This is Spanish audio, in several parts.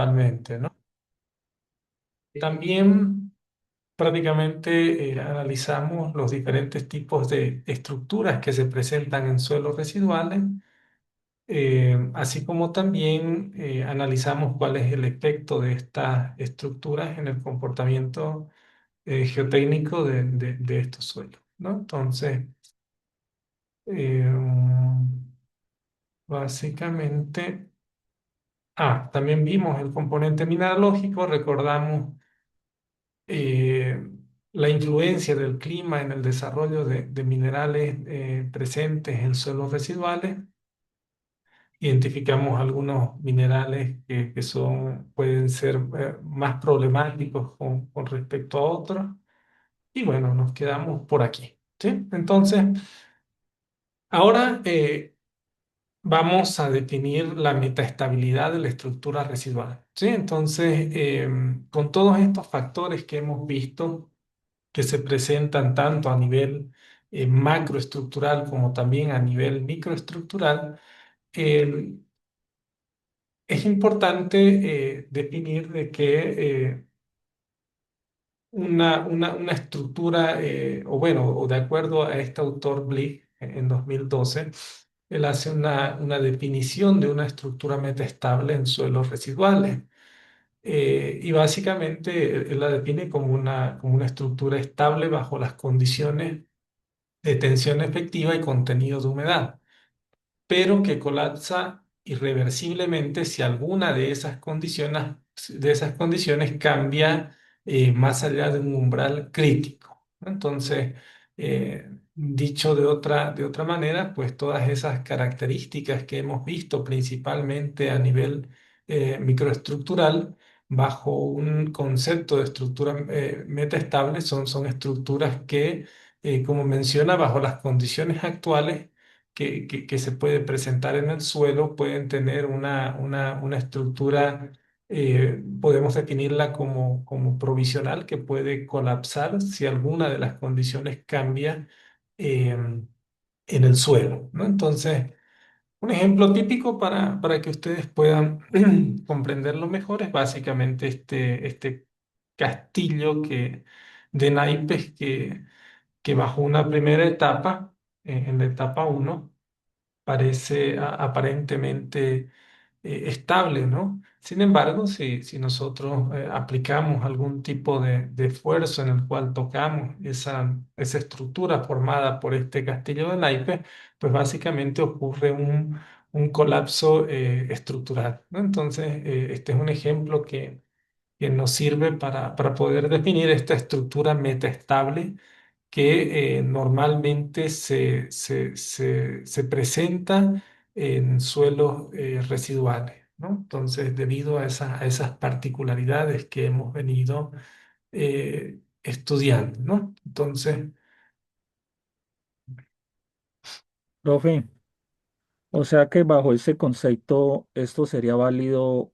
principalmente, ¿no? También prácticamente analizamos los diferentes tipos de estructuras que se presentan en suelos residuales, así como también analizamos cuál es el efecto de estas estructuras en el comportamiento geotécnico de estos suelos, ¿no? Entonces, eh, básicamente, también vimos el componente mineralógico, recordamos la influencia del clima en el desarrollo de minerales presentes en suelos residuales. Identificamos algunos minerales que son, pueden ser más problemáticos con respecto a otros. Y bueno, nos quedamos por aquí, ¿sí? Entonces, ahora vamos a definir la metaestabilidad de la estructura residual, ¿sí? Entonces, con todos estos factores que hemos visto, que se presentan tanto a nivel macroestructural como también a nivel microestructural, eh, es importante definir de que una estructura, o bueno, o de acuerdo a este autor Blick en 2012, él hace una definición de una estructura metaestable en suelos residuales. Y básicamente él la define como una estructura estable bajo las condiciones de tensión efectiva y contenido de humedad, pero que colapsa irreversiblemente si alguna de esas condiciones cambia más allá de un umbral crítico, ¿no? Entonces, dicho de otra manera, pues todas esas características que hemos visto principalmente a nivel microestructural, bajo un concepto de estructura metaestable, son estructuras que, como menciona, bajo las condiciones actuales, que se puede presentar en el suelo, pueden tener una estructura, podemos definirla como provisional, que puede colapsar si alguna de las condiciones cambia eh, en el suelo, ¿no? Entonces, un ejemplo típico para que ustedes puedan comprenderlo mejor es básicamente este castillo de naipes que bajo una primera etapa, en la etapa uno, parece aparentemente estable, ¿no? Sin embargo, si nosotros aplicamos algún tipo de esfuerzo en el cual tocamos esa estructura formada por este castillo de naipes, pues básicamente ocurre un colapso estructural, ¿no? Entonces, este es un ejemplo que nos sirve para poder definir esta estructura metaestable que normalmente se presenta en suelos residuales, ¿no? Entonces, debido a esas particularidades que hemos venido estudiando, ¿no? Entonces, Profe, o sea que bajo ese concepto esto sería válido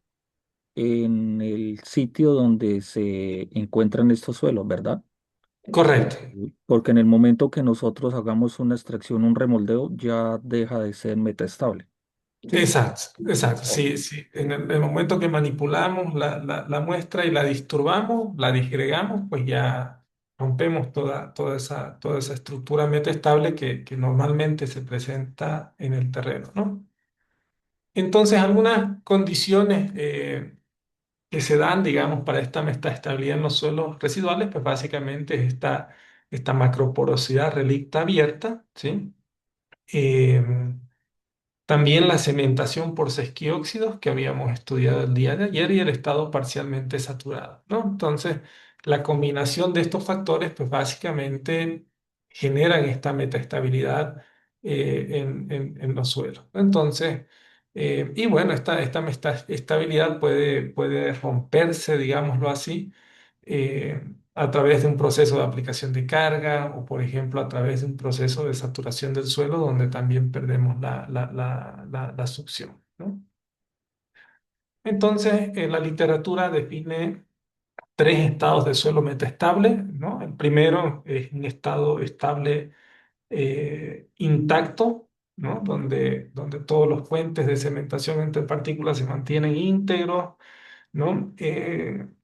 en el sitio donde se encuentran estos suelos, ¿verdad? correcto. Porque en el momento que nosotros hagamos una extracción, un remoldeo, ya deja de ser metaestable. ¿Sí? Exacto, exacto. Oh, Sí, sí. En el momento que manipulamos la muestra y la disturbamos, la disgregamos, pues ya rompemos toda esa estructura metaestable que normalmente se presenta en el terreno, ¿no? Entonces, algunas condiciones que se dan, digamos, para esta metaestabilidad en los suelos residuales, pues básicamente es esta macroporosidad relicta abierta, ¿sí? También la cementación por sesquióxidos que habíamos estudiado el día de ayer y el estado parcialmente saturado, ¿no? Entonces, la combinación de estos factores, pues básicamente generan esta metaestabilidad en los suelos. Entonces, y bueno, esta estabilidad puede romperse, digámoslo así, eh, a través de un proceso de aplicación de carga o, por ejemplo, a través de un proceso de saturación del suelo donde también perdemos la succión, ¿no? Entonces, la literatura define tres estados de suelo metaestable, ¿no? El primero es un estado estable intacto, ¿no? Donde todos los puentes de cementación entre partículas se mantienen íntegros, ¿no?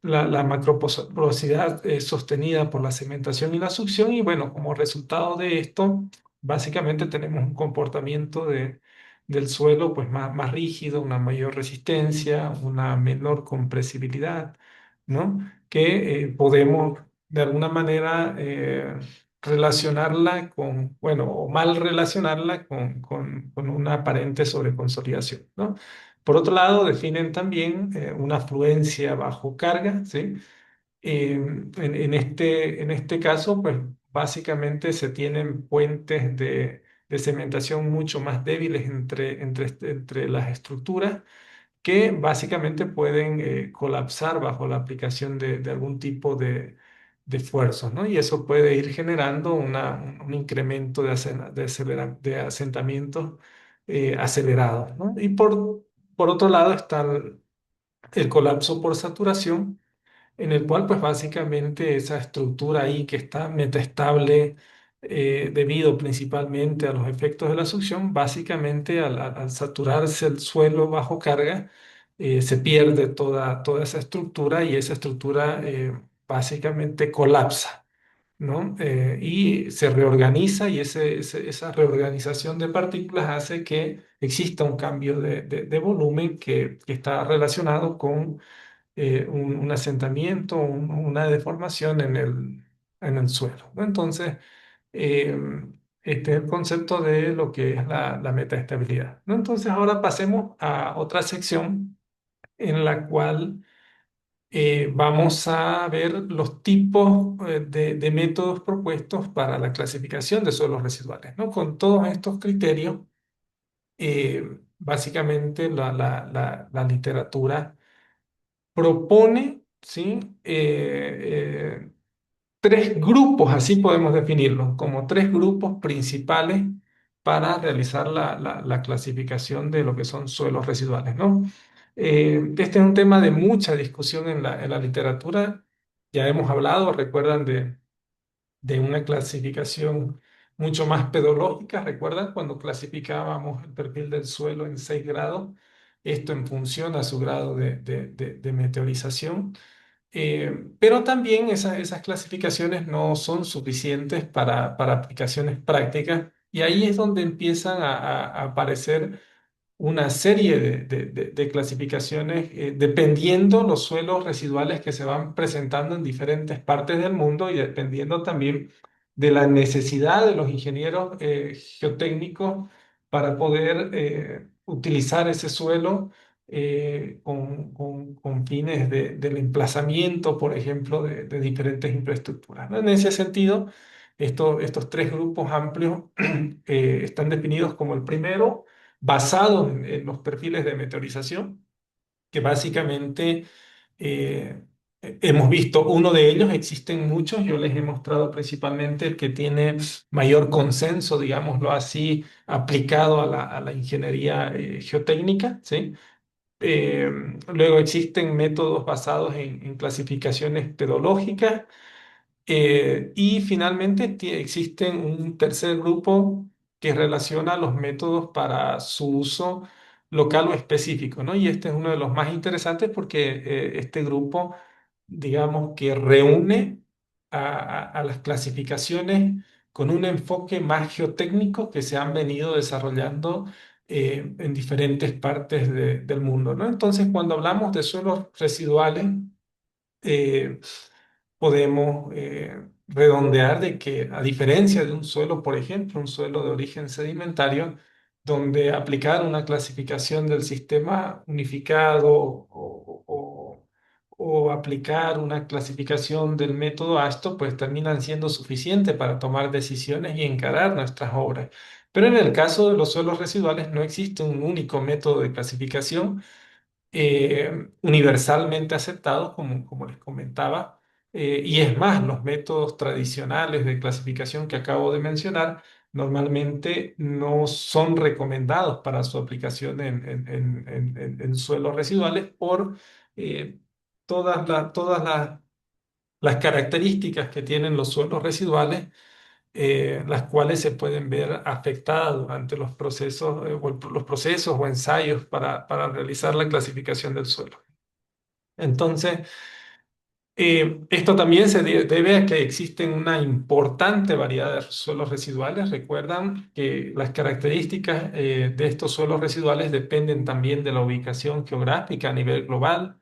La macroporosidad es sostenida por la cementación y la succión y bueno, como resultado de esto, básicamente tenemos un comportamiento del suelo pues más rígido, una mayor resistencia, una menor compresibilidad, ¿no? Que podemos de alguna manera relacionarla con, bueno, o mal relacionarla con una aparente sobreconsolidación, ¿no? Por otro lado, definen también una afluencia bajo carga, ¿sí? En este caso, pues básicamente se tienen puentes de cementación mucho más débiles entre las estructuras que básicamente pueden colapsar bajo la aplicación de algún tipo de esfuerzos, ¿no? Y eso puede ir generando un incremento de asentamientos acelerados, ¿no? Y por otro lado está el colapso por saturación, en el cual pues básicamente esa estructura ahí que está metaestable debido principalmente a los efectos de la succión, básicamente al saturarse el suelo bajo carga, se pierde toda esa estructura y esa estructura básicamente colapsa. ¿No? Y se reorganiza y esa reorganización de partículas hace que exista un cambio de volumen que está relacionado con un asentamiento, una deformación en el suelo, ¿no? Entonces, eh, este es el concepto de lo que es la metaestabilidad, ¿no? Entonces, ahora pasemos a otra sección en la cual vamos a ver los tipos de métodos propuestos para la clasificación de suelos residuales, ¿no? Con todos estos criterios, básicamente la literatura propone, ¿sí? Tres grupos, así podemos definirlos, como tres grupos principales para realizar la clasificación de lo que son suelos residuales, ¿no? Este es un tema de mucha discusión en la literatura. Ya hemos hablado, recuerdan, de una clasificación mucho más pedológica. ¿Recuerdan cuando clasificábamos el perfil del suelo en 6 grados? Esto en función a su grado de meteorización. Pero también esas clasificaciones no son suficientes para aplicaciones prácticas y ahí es donde empiezan a aparecer una serie de clasificaciones dependiendo los suelos residuales que se van presentando en diferentes partes del mundo y dependiendo también de la necesidad de los ingenieros geotécnicos para poder utilizar ese suelo con fines del emplazamiento, por ejemplo, de diferentes infraestructuras, ¿no? En ese sentido, estos tres grupos amplios están definidos como el primero basados en los perfiles de meteorización, que básicamente eh, hemos visto uno de ellos, existen muchos, yo les he mostrado principalmente el que tiene mayor consenso, digámoslo así, aplicado a la ingeniería geotécnica, ¿sí? Eh, Luego existen métodos basados en clasificaciones pedológicas y finalmente existen un tercer grupo que relaciona los métodos para su uso local o específico, ¿no? Y este es uno de los más interesantes porque este grupo, digamos que reúne a las clasificaciones con un enfoque más geotécnico que se han venido desarrollando en diferentes partes del mundo, ¿no? Entonces, cuando hablamos de suelos residuales, eh, podemos redondear de que a diferencia de un suelo, por ejemplo, un suelo de origen sedimentario, donde aplicar una clasificación del sistema unificado o aplicar una clasificación del método ASTO, pues terminan siendo suficientes para tomar decisiones y encarar nuestras obras. Pero en el caso de los suelos residuales no existe un único método de clasificación universalmente aceptados, como les comentaba. Y es más, los métodos tradicionales de clasificación que acabo de mencionar normalmente no son recomendados para su aplicación en suelos residuales por eh, las características que tienen los suelos residuales, las cuales se pueden ver afectadas durante los procesos, los procesos o ensayos para realizar la clasificación del suelo. Entonces, esto también debe a que existen una importante variedad de suelos residuales. Recuerdan que las características de estos suelos residuales dependen también de la ubicación geográfica a nivel global,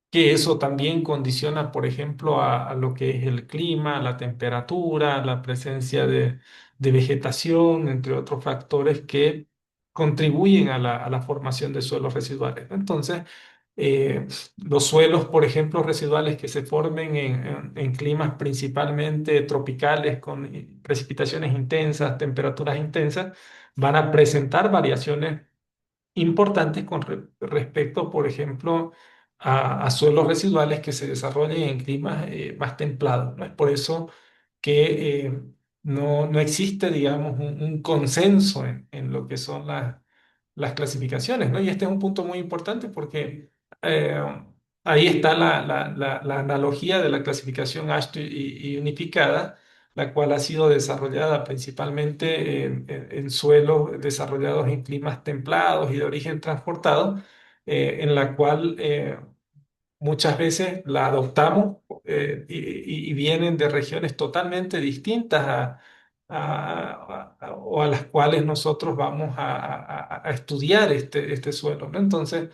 que eso también condiciona, por ejemplo, a lo que es el clima, la temperatura, la presencia de vegetación, entre otros factores que contribuyen a la formación de suelos residuales, ¿no? Entonces, los suelos, por ejemplo, residuales que se formen en climas principalmente tropicales, con precipitaciones intensas, temperaturas intensas, van a presentar variaciones importantes con respecto, por ejemplo, a suelos residuales que se desarrollen en climas más templados, ¿no? Es por eso que no existe, digamos, un consenso en lo que son las clasificaciones, ¿no? Y este es un punto muy importante porque eh, ahí está la analogía de la clasificación AASHTO y unificada, la cual ha sido desarrollada principalmente en suelos desarrollados en climas templados y de origen transportado, en la cual muchas veces la adoptamos y vienen de regiones totalmente distintas o a las cuales nosotros vamos a estudiar este suelo, ¿no? Entonces,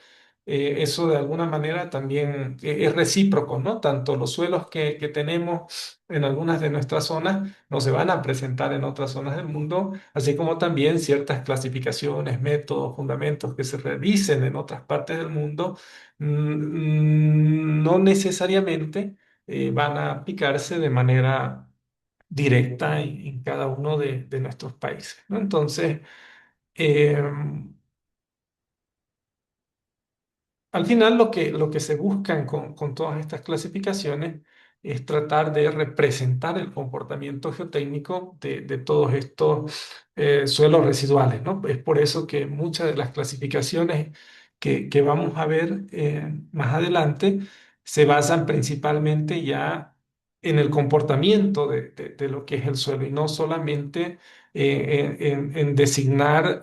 eso de alguna manera también es recíproco, ¿no? Tanto los suelos que tenemos en algunas de nuestras zonas no se van a presentar en otras zonas del mundo, así como también ciertas clasificaciones, métodos, fundamentos que se revisen en otras partes del mundo no necesariamente van a aplicarse de manera directa en cada uno de nuestros países, ¿no? Entonces, eh, al final lo que se buscan con todas estas clasificaciones es tratar de representar el comportamiento geotécnico de todos estos suelos residuales, ¿no? Es por eso que muchas de las clasificaciones que vamos a ver más adelante se basan principalmente ya en el comportamiento de lo que es el suelo y no solamente en designar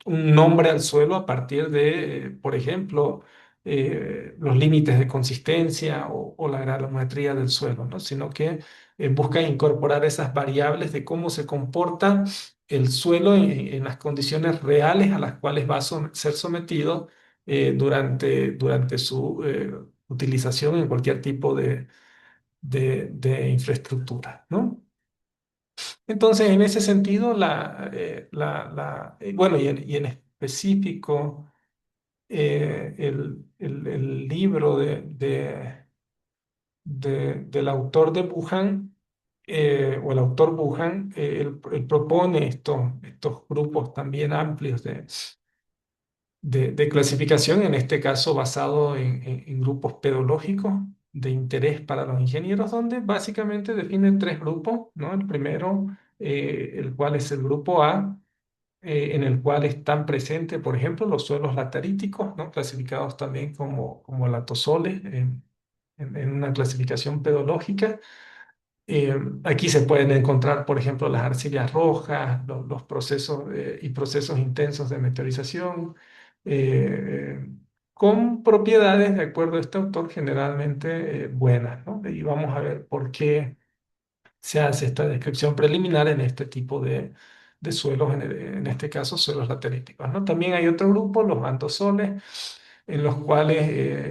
un nombre al suelo a partir de, por ejemplo, los límites de consistencia o la granulometría del suelo, ¿no? Sino que busca incorporar esas variables de cómo se comporta el suelo en las condiciones reales a las cuales va a ser sometido durante su utilización en cualquier tipo de infraestructura, ¿no? Entonces, en ese sentido, bueno, y en específico, el libro del autor de Wuhan, o el autor Wuhan, él propone estos grupos también amplios de clasificación, en este caso basado en grupos pedológicos de interés para los ingenieros, donde básicamente definen tres grupos, ¿no? El primero, el cual es el grupo A, en el cual están presentes, por ejemplo, los suelos lataríticos, ¿no? Clasificados también como latosoles en una clasificación pedológica. Aquí se pueden encontrar, por ejemplo, las arcillas rojas, los procesos y procesos intensos de meteorización, eh, con propiedades, de acuerdo a este autor, generalmente buenas, ¿no? Y vamos a ver por qué se hace esta descripción preliminar en este tipo de suelos, en este caso suelos lateríticos, ¿no? También hay otro grupo, los andosoles, en los cuales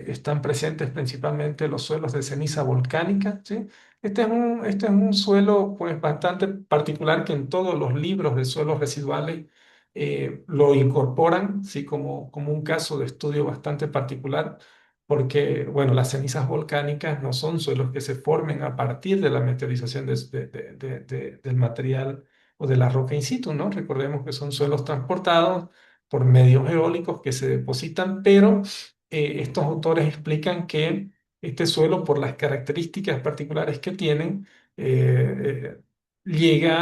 están presentes principalmente los suelos de ceniza volcánica, ¿sí? Este es un suelo pues, bastante particular que en todos los libros de suelos residuales lo incorporan, ¿sí? Como un caso de estudio bastante particular porque, bueno, las cenizas volcánicas no son suelos que se formen a partir de la meteorización del material o de la roca in situ, ¿no? Recordemos que son suelos transportados por medios eólicos que se depositan, pero estos autores explican que este suelo, por las características particulares que tienen, llega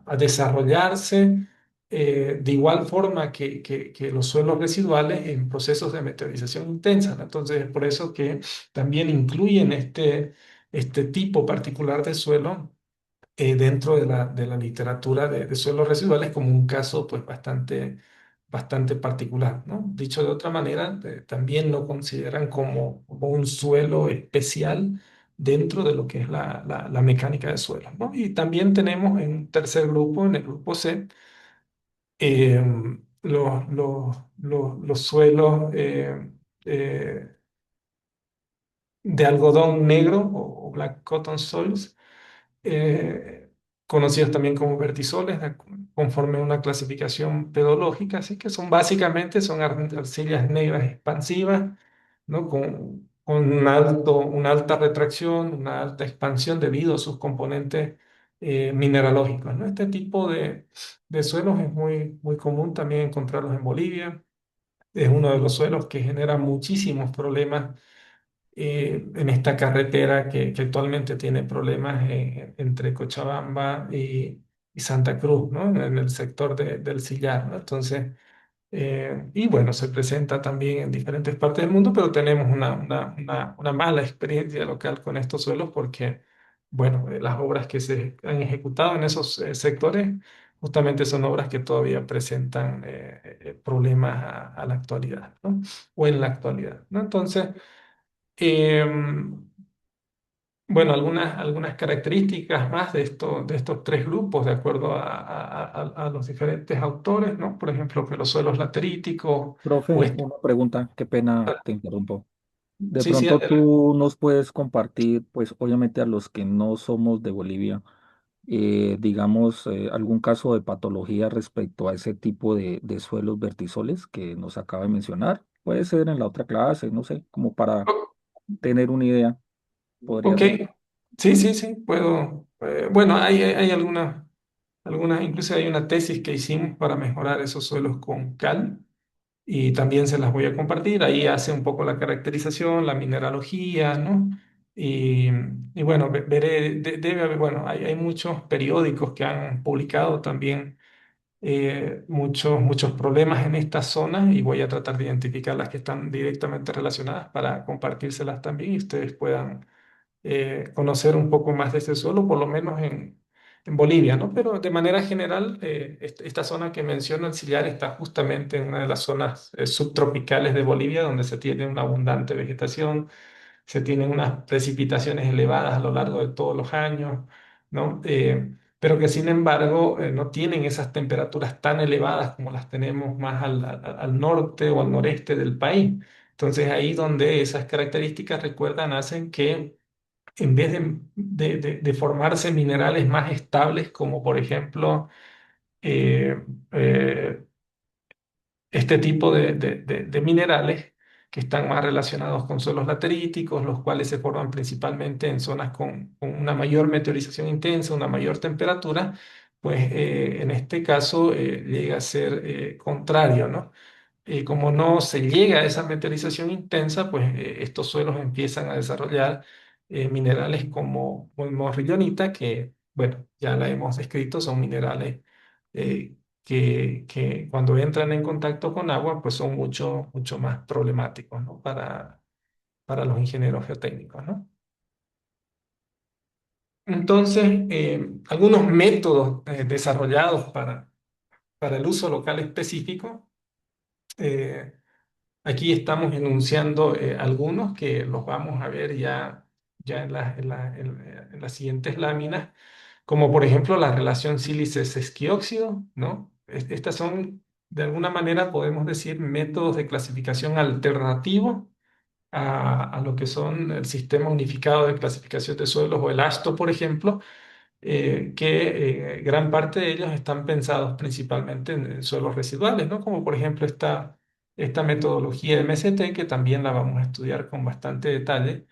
a desarrollarse de igual forma que los suelos residuales en procesos de meteorización intensa, ¿no? Entonces, es por eso que también incluyen este tipo particular de suelo dentro de la literatura de suelos residuales como un caso pues, bastante bastante particular, ¿no? Dicho de otra manera, también lo consideran como un suelo especial dentro de lo que es la mecánica de suelo, ¿no? Y también tenemos en un tercer grupo, en el grupo C, eh, los suelos eh, de algodón negro o black cotton soils, eh, conocidos también como vertisoles, conforme a una clasificación pedológica, así que son básicamente son arcillas negras expansivas, ¿no? Con una alta retracción, una alta expansión debido a sus componentes mineralógicos, ¿no? Este tipo de suelos es muy común también encontrarlos en Bolivia. Es uno de los suelos que genera muchísimos problemas en esta carretera que actualmente tiene problemas entre Cochabamba y Santa Cruz, ¿no? En el sector del Sillar, ¿no? Entonces, y bueno, se presenta también en diferentes partes del mundo, pero tenemos una mala experiencia local con estos suelos porque, bueno, las obras que se han ejecutado en esos sectores justamente son obras que todavía presentan problemas a la actualidad, ¿no? O en la actualidad, ¿no? Entonces, Em, bueno, algunas características más de estos tres grupos, de acuerdo a los diferentes autores, ¿no? Por ejemplo, que los suelos lateríticos, o Profe, una pregunta, qué pena te interrumpo. De sí, sí, pronto adelante. tú nos puedes compartir, pues obviamente a los que no somos de Bolivia, digamos, algún caso de patología respecto a ese tipo de suelos vertisoles que nos acaba de mencionar. Puede ser en la otra clase, no sé, como para O- tener una idea, podría Ok, ser. sí, sí, sí, puedo. Bueno, hay algunas, incluso hay una tesis que hicimos para mejorar esos suelos con cal. Y también se las voy a compartir. Ahí hace un poco la caracterización, la mineralogía, ¿no? Y, y bueno, veré, debe haber, bueno, hay muchos periódicos que han publicado también muchos problemas en estas zonas y voy a tratar de identificar las que están directamente relacionadas para compartírselas también y ustedes puedan conocer un poco más de ese suelo, por lo menos en Bolivia, ¿no? Pero de manera general, esta zona que menciono, el Sillar, está justamente en una de las zonas subtropicales de Bolivia, donde se tiene una abundante vegetación, se tienen unas precipitaciones elevadas a lo largo de todos los años, ¿no? Pero que sin embargo no tienen esas temperaturas tan elevadas como las tenemos más al norte o al noreste del país. Entonces ahí donde esas características, recuerdan, hacen que en vez de formarse minerales más estables, como por ejemplo eh, eh, este tipo de minerales que están más relacionados con suelos lateríticos, los cuales se forman principalmente en zonas con una mayor meteorización intensa, una mayor temperatura, pues en este caso llega a ser contrario, ¿no? Como no se llega a esa meteorización intensa, pues estos suelos empiezan a desarrollar minerales como morrillonita, que, bueno, ya la hemos descrito, son minerales eh, que cuando entran en contacto con agua, pues son mucho más problemáticos, ¿no? Para los ingenieros geotécnicos, ¿no? Entonces, algunos métodos desarrollados para el uso local específico. eh, Aquí estamos enunciando algunos que los vamos a ver ya en las siguientes láminas, como por ejemplo la relación sílice-esquióxido, ¿no? Estas son, de alguna manera, podemos decir, métodos de clasificación alternativos a lo que son el Sistema Unificado de Clasificación de Suelos o el ASTO, por ejemplo, que gran parte de ellos están pensados principalmente en suelos residuales, ¿no? Como por ejemplo esta metodología de MST, que también la vamos a estudiar con bastante detalle,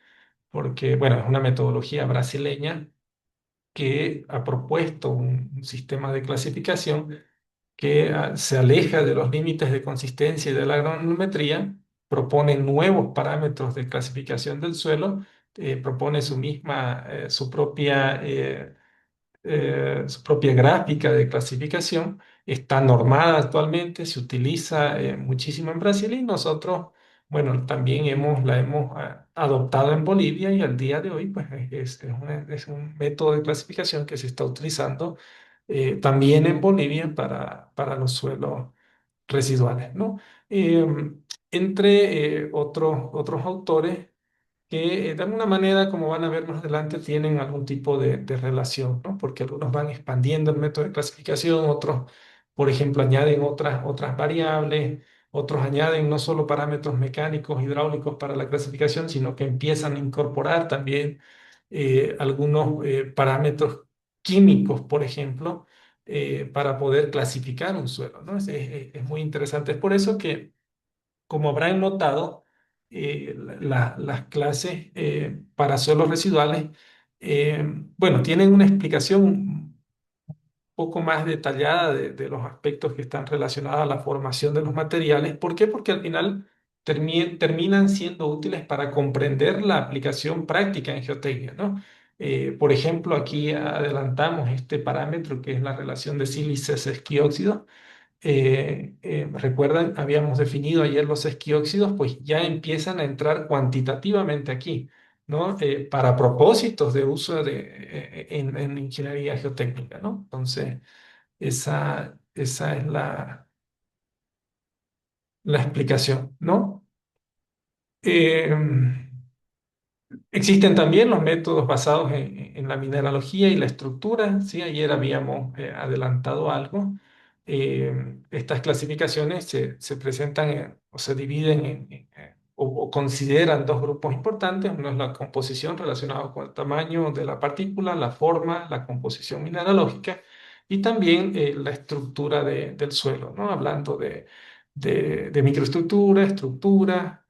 porque, bueno, es una metodología brasileña que ha propuesto un sistema de clasificación que se aleja de los límites de consistencia y de la granulometría, propone nuevos parámetros de clasificación del suelo, propone su propia gráfica de clasificación, está normada actualmente, se utiliza muchísimo en Brasil y nosotros, bueno, también la hemos adoptado en Bolivia y al día de hoy, pues es un método de clasificación que se está utilizando también en Bolivia para los suelos residuales, ¿no? Eh, entre otros autores que de alguna manera, como van a ver más adelante, tienen algún tipo de relación, ¿no? Porque algunos van expandiendo el método de clasificación, otros, por ejemplo, añaden otras variables, otros añaden no solo parámetros mecánicos, hidráulicos para la clasificación, sino que empiezan a incorporar también algunos parámetros químicos, por ejemplo, para poder clasificar un suelo, ¿no? Es muy interesante. Es por eso que como habrán notado, las clases para suelos residuales, eh, bueno, tienen una explicación un poco más detallada de los aspectos que están relacionados a la formación de los materiales. ¿Por qué? Porque al final terminan siendo útiles para comprender la aplicación práctica en geotecnia, ¿no? Por ejemplo, aquí adelantamos este parámetro que es la relación de sílices esquióxidos. Recuerdan, habíamos definido ayer los esquióxidos, pues ya empiezan a entrar cuantitativamente aquí, ¿no? Para propósitos de uso en ingeniería geotécnica, ¿no? Entonces, esa es la explicación, ¿no? Eh, Existen también los métodos basados en la mineralogía y la estructura, ¿sí? Ayer habíamos adelantado algo. Estas clasificaciones se presentan o se dividen o consideran dos grupos importantes. Uno es la composición relacionada con el tamaño de la partícula, la forma, la composición mineralógica y también la estructura del suelo, ¿no? Hablando de microestructura, estructura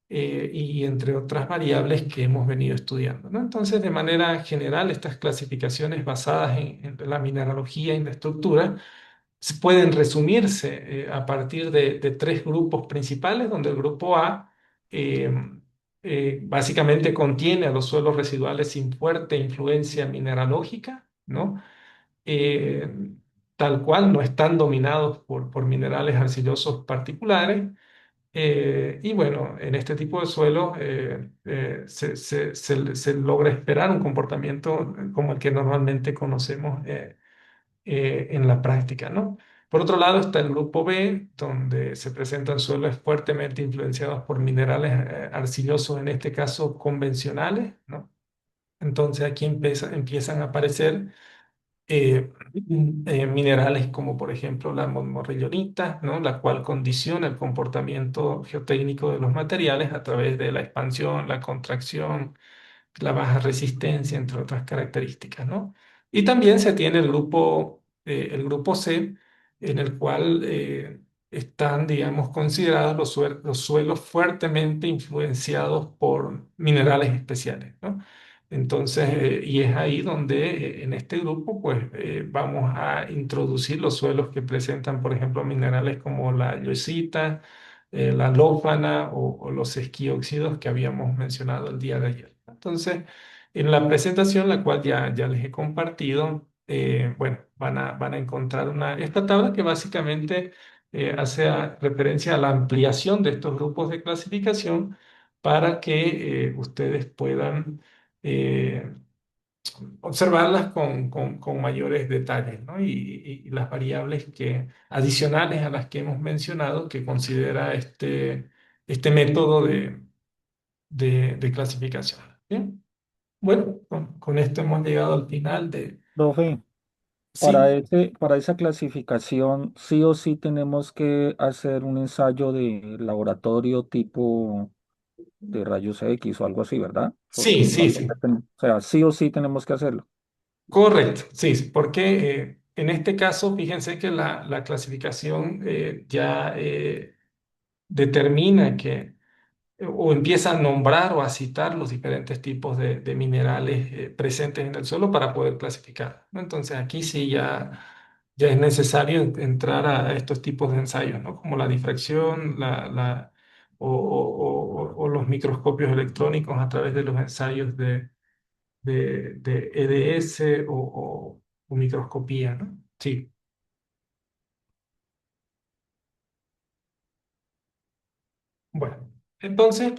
y entre otras variables que hemos venido estudiando, ¿no? Entonces, de manera general, estas clasificaciones basadas en la mineralogía y la estructura pueden resumirse a partir de tres grupos principales, donde el grupo A eh, básicamente contiene a los suelos residuales sin fuerte influencia mineralógica, ¿no? Eh, Tal cual, no están dominados por minerales arcillosos particulares. Y bueno, en este tipo de suelo se logra esperar un comportamiento como el que normalmente conocemos en la práctica, ¿no? Por otro lado está el grupo B, donde se presentan suelos fuertemente influenciados por minerales arcillosos, en este caso convencionales, ¿no? Entonces aquí empiezan a aparecer minerales como por ejemplo la morrillonita, ¿no? La cual condiciona el comportamiento geotécnico de los materiales a través de la expansión, la contracción, la baja resistencia, entre otras características, ¿no? Y también se tiene el grupo C, en el cual están, digamos, considerados los suelos fuertemente influenciados por minerales especiales, ¿no? Entonces, y es ahí donde en este grupo, pues, vamos a introducir los suelos que presentan, por ejemplo, minerales como la yacita, la lófana o los esquióxidos que habíamos mencionado el día de ayer. Entonces, en la presentación, la cual ya les he compartido, bueno, van a encontrar esta tabla que básicamente hace referencia a la ampliación de estos grupos de clasificación para que ustedes puedan eh, observarlas con mayores detalles, ¿no? Y las variables adicionales a las que hemos mencionado que considera este método de clasificación. ¿Bien? Bueno, con esto hemos llegado al final de... Profe, Sí, para esa clasificación, sí o sí tenemos que hacer un ensayo de laboratorio tipo de rayos X o algo así, ¿verdad? Porque sí, sí, igualmente, sí, o sea, sí o sí tenemos que hacerlo. correcto, sí, sí, porque en este caso, fíjense que la clasificación ya determina que o empieza a nombrar o a citar los diferentes tipos de minerales presentes en el suelo para poder clasificar, ¿no? Entonces aquí sí ya es necesario entrar a estos tipos de ensayos, ¿no? Como la difracción, o los microscopios electrónicos a través de los ensayos de EDS o microscopía, ¿no? Sí. Bueno, entonces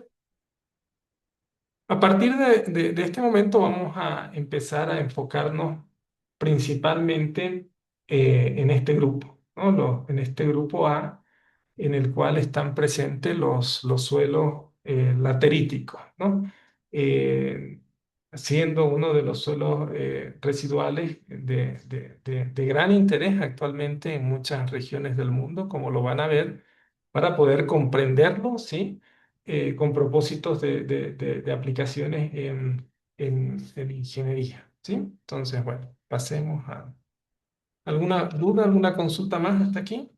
a partir de este momento vamos a empezar a enfocarnos principalmente en este grupo, ¿no? En este grupo A, en el cual están presentes los suelos lateríticos, ¿no? Eh, Siendo uno de los suelos residuales de gran interés actualmente en muchas regiones del mundo, como lo van a ver, para poder comprenderlo, ¿sí? Con propósitos de aplicaciones en ingeniería, ¿sí? Entonces, bueno, pasemos a... ¿Alguna duda, alguna consulta más hasta aquí?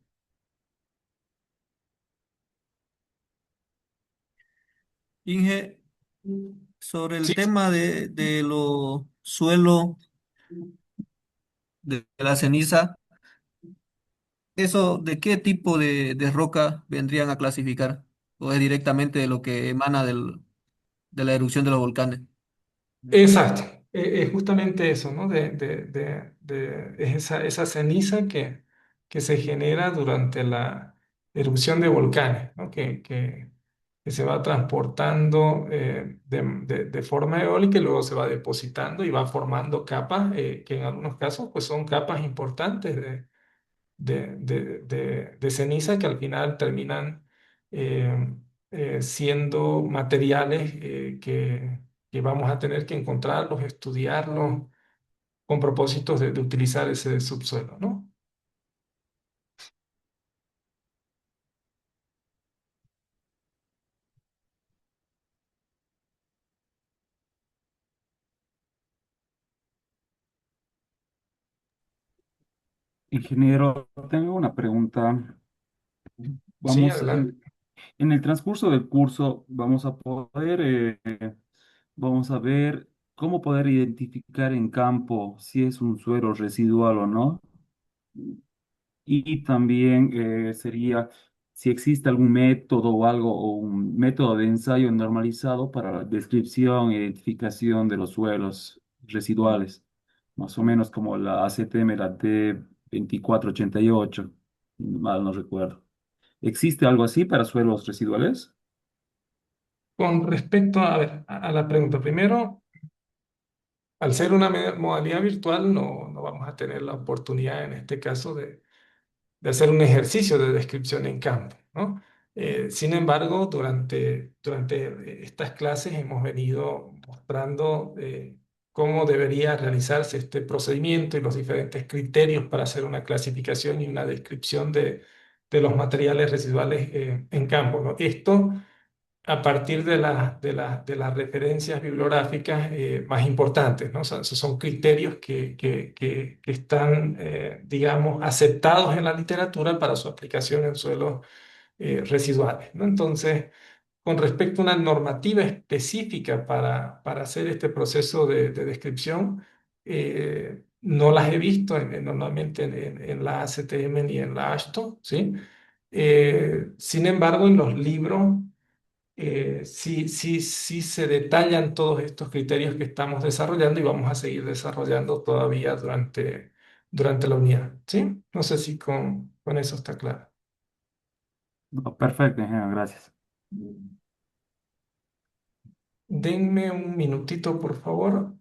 Inge, sobre el Sí. tema de los suelos de la ceniza, ¿eso de qué tipo de roca vendrían a clasificar? ¿O es directamente de lo que emana de la erupción de los volcanes? Exacto, es justamente eso, ¿no? Es esa ceniza que se genera durante la erupción de volcanes, ¿no? Que se va transportando de forma eólica y luego se va depositando y va formando capas que en algunos casos pues son capas importantes de ceniza que al final terminan eh, siendo materiales que vamos a tener que encontrarlos, estudiarlos con propósitos de utilizar ese subsuelo, ¿no? Ingeniero, tengo una pregunta. Sí, Vamos, adelante. en el transcurso del curso vamos a vamos a ver cómo poder identificar en campo si es un suelo residual o no. Y también sería si existe algún método o algo, o un método de ensayo normalizado para la descripción e identificación de los suelos residuales, más o menos como la ACTM, la T2488, mal no recuerdo. ¿Existe algo así para suelos residuales? Con respecto a, ver, a la pregunta, primero, al ser una modalidad virtual, no vamos a tener la oportunidad en este caso de hacer un ejercicio de descripción en campo, ¿no? Sin embargo, durante estas clases hemos venido mostrando cómo debería realizarse este procedimiento y los diferentes criterios para hacer una clasificación y una descripción de los materiales residuales en campo, ¿no? Esto a partir de las referencias bibliográficas más importantes, ¿no? O sea, esos son criterios que están, digamos, aceptados en la literatura para su aplicación en suelos residuales, ¿no? Entonces, con respecto a una normativa específica para hacer este proceso de descripción, no las he visto normalmente en la ACTM ni en la AASHTO, ¿sí? Sin embargo, en los libros sí se detallan todos estos criterios que estamos desarrollando y vamos a seguir desarrollando todavía durante la unidad, ¿sí? No sé si con eso está claro. No, perfecto, ingeniero, gracias. Denme un minutito, por favor,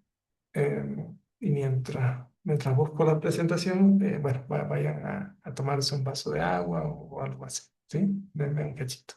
y mientras busco la presentación, bueno, vayan a tomarse un vaso de agua o algo así, ¿sí? Denme un cachito.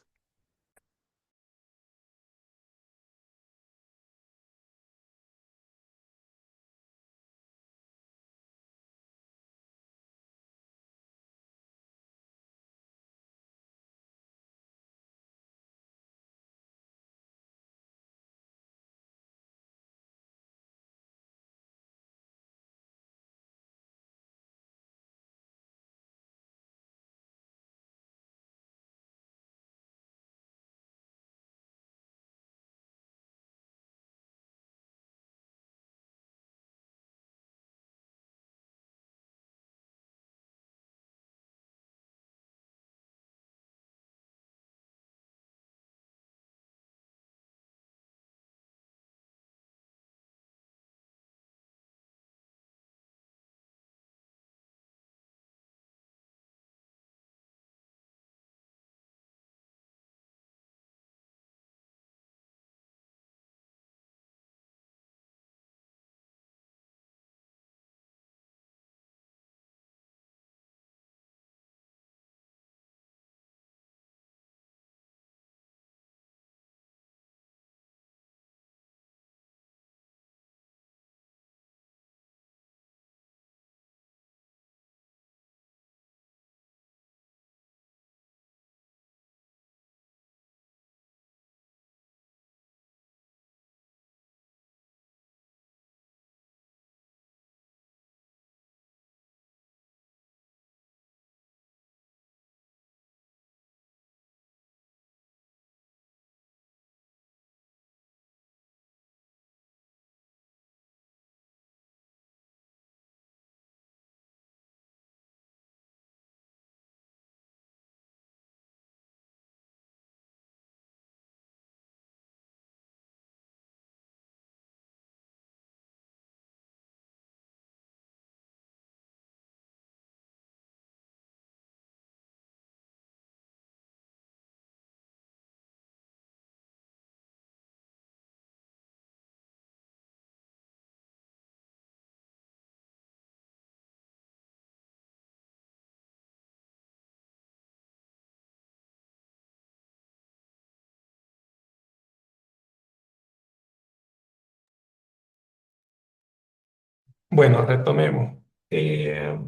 Bueno, retomemos. Eh,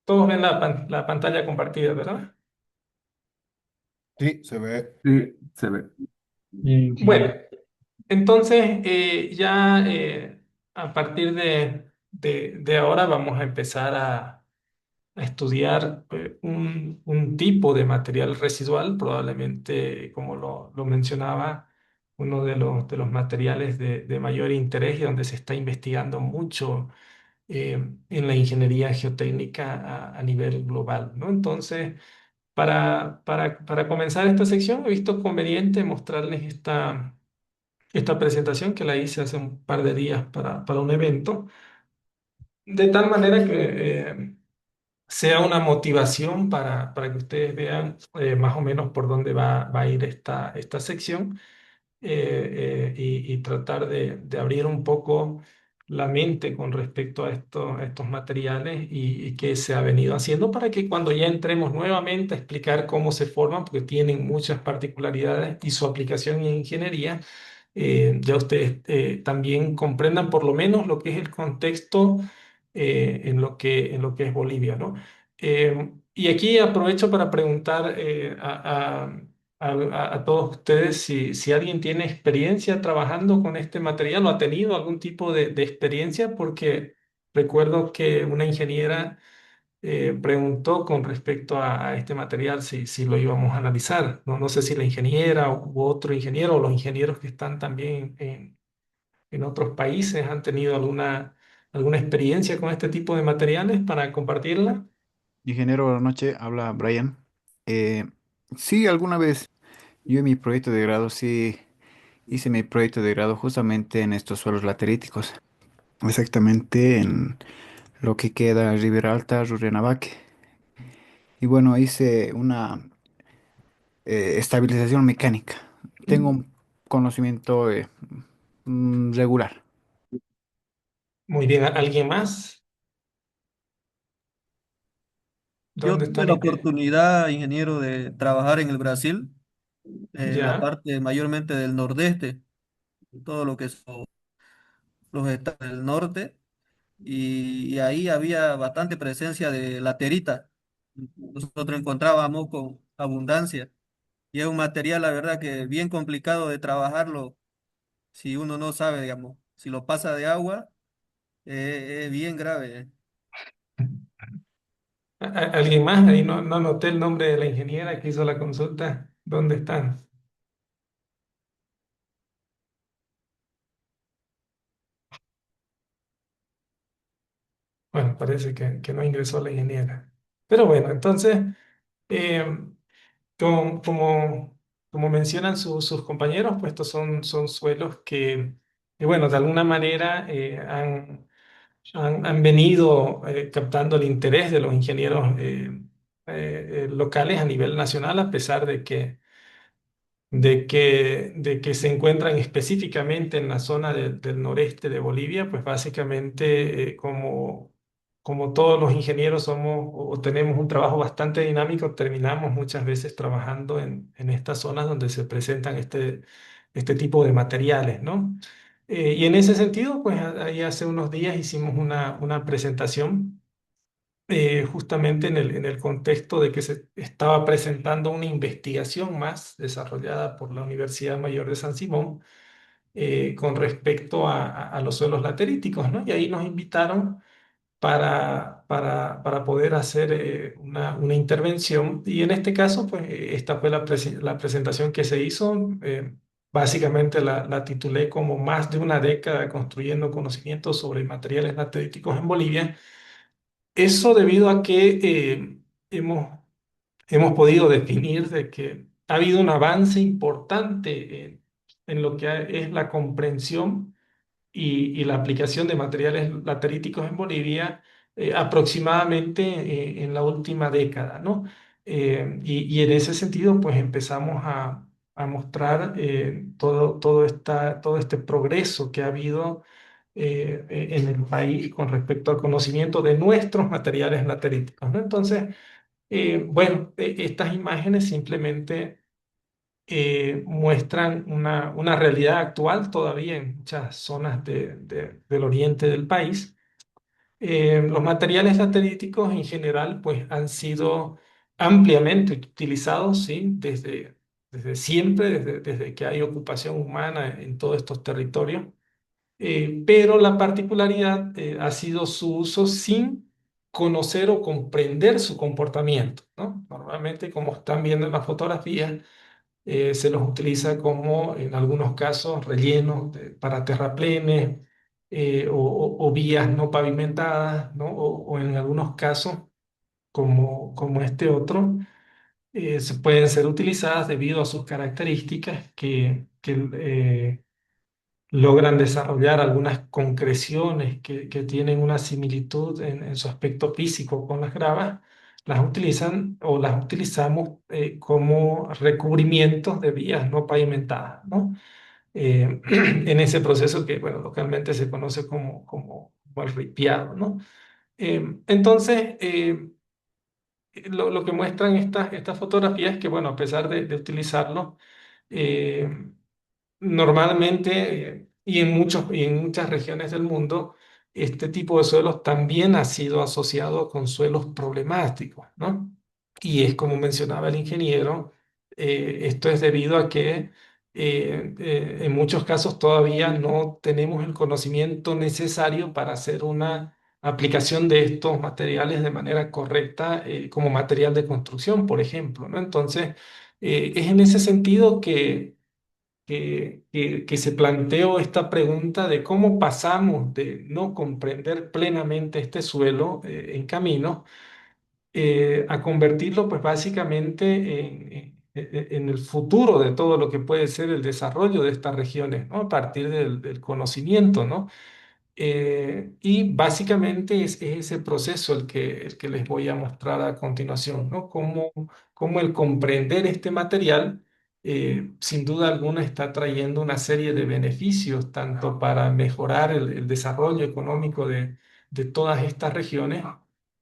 Todos ven la pantalla compartida, ¿verdad? Sí, se ve. Sí, se ve. Bueno, entonces ya a partir de ahora vamos a empezar a estudiar un tipo de material residual, probablemente, como lo mencionaba, uno de los materiales de mayor interés y donde se está investigando mucho en la ingeniería geotécnica a nivel global, ¿no? Entonces, para comenzar esta sección, he visto conveniente mostrarles esta presentación que la hice hace un par de días para un evento, de tal manera que sea una motivación para que ustedes vean más o menos por dónde va a ir esta sección y tratar de abrir un poco la mente con respecto a estos materiales y qué se ha venido haciendo para que cuando ya entremos nuevamente a explicar cómo se forman, porque tienen muchas particularidades y su aplicación en ingeniería, ya ustedes también comprendan por lo menos lo que es el contexto en lo que es Bolivia, ¿no? Y aquí aprovecho para preguntar a todos ustedes si alguien tiene experiencia trabajando con este material o ha tenido algún tipo de experiencia, porque recuerdo que una ingeniera preguntó con respecto a este material si lo íbamos a analizar. No, no sé si la ingeniera u otro ingeniero o los ingenieros que están también en otros países han tenido alguna experiencia con este tipo de materiales para compartirla. Ingeniero, buenas noches. Habla Brian. Eh, sí, alguna vez yo en mi proyecto de grado sí hice mi proyecto de grado justamente en estos suelos lateríticos, exactamente en lo que queda Ribera Alta, Rurrenabaque. Y bueno, hice una estabilización mecánica. Tengo un conocimiento regular. Muy bien, ¿alguien más? Yo ¿Dónde tuve están? la oportunidad, ingeniero, de trabajar en el Brasil, en la Ya. parte mayormente del nordeste, todo lo que son los estados del norte, y ahí había bastante presencia de laterita. Nosotros encontrábamos con abundancia, y es un material, la verdad, que bien complicado de trabajarlo si uno no sabe, digamos, si lo pasa de agua, es bien grave. ¿Alguien más? Ahí no anoté el nombre de la ingeniera que hizo la consulta. ¿Dónde están? Bueno, parece que no ingresó la ingeniera. Pero bueno, entonces, eh, como, como, como mencionan sus compañeros, pues estos son suelos que, bueno, de alguna manera han venido captando el interés de los ingenieros locales a nivel nacional, a pesar de que se encuentran específicamente en la zona del noreste de Bolivia, pues básicamente como todos los ingenieros somos o tenemos un trabajo bastante dinámico, terminamos muchas veces trabajando en estas zonas donde se presentan este tipo de materiales, ¿no? Y en ese sentido, pues ahí hace unos días hicimos una presentación justamente en el contexto de que se estaba presentando una investigación más desarrollada por la Universidad Mayor de San Simón con respecto a los suelos lateríticos, ¿no? Y ahí nos invitaron para poder hacer una intervención. Y en este caso, pues esta fue la presentación que se hizo. Básicamente la titulé como Más de una década construyendo conocimientos sobre materiales lateríticos en Bolivia. Eso debido a que hemos podido definir de que ha habido un avance importante en lo que es la comprensión y la aplicación de materiales lateríticos en Bolivia aproximadamente en la última década, ¿no? Y en ese sentido, pues empezamos a mostrar todo este progreso que ha habido en el país con respecto al conocimiento de nuestros materiales lateríticos, ¿no? Entonces, bueno, estas imágenes simplemente muestran una realidad actual todavía en muchas zonas del oriente del país, Los materiales lateríticos en general pues, han sido ampliamente utilizados, ¿sí? Desde siempre, desde que hay ocupación humana en todos estos territorios. Pero la particularidad ha sido su uso sin conocer o comprender su comportamiento, ¿no? Normalmente, como están viendo en la fotografía, se los utiliza como, en algunos casos, rellenos para terraplenes o vías no pavimentadas, ¿no? O en algunos casos, como este otro, se pueden ser utilizadas debido a sus características que logran desarrollar algunas concreciones que tienen una similitud en su aspecto físico con las gravas, las utilizan o las utilizamos como recubrimientos de vías no pavimentadas, ¿no? En ese proceso que, bueno, localmente se conoce como el ripiado, ¿no? Entonces, lo que muestran estas fotografías es que, bueno, a pesar de utilizarlo, eh, normalmente, y en muchas regiones del mundo, este tipo de suelos también ha sido asociado con suelos problemáticos, ¿no? Y es como mencionaba el ingeniero, esto es debido a que en muchos casos todavía no tenemos el conocimiento necesario para hacer una aplicación de estos materiales de manera correcta, como material de construcción, por ejemplo, ¿no? Entonces, es en ese sentido que se planteó esta pregunta de cómo pasamos de no comprender plenamente este suelo en camino a convertirlo pues básicamente en el futuro de todo lo que puede ser el desarrollo de estas regiones, ¿no? A partir del conocimiento, ¿no? Y básicamente es ese proceso el que les voy a mostrar a continuación, ¿no? Cómo el comprender este material, sin duda alguna, está trayendo una serie de beneficios, tanto para mejorar el desarrollo económico de todas estas regiones,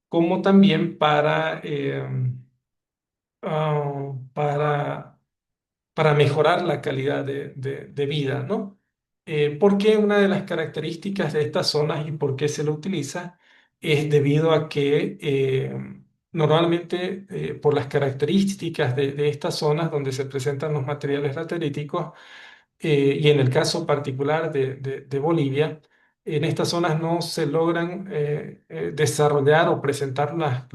como también para mejorar la calidad de vida, ¿no? Porque una de las características de estas zonas y por qué se lo utiliza es debido a que normalmente por las características de estas zonas donde se presentan los materiales lateríticos, y en el caso particular de Bolivia, en estas zonas no se logran desarrollar o presentar las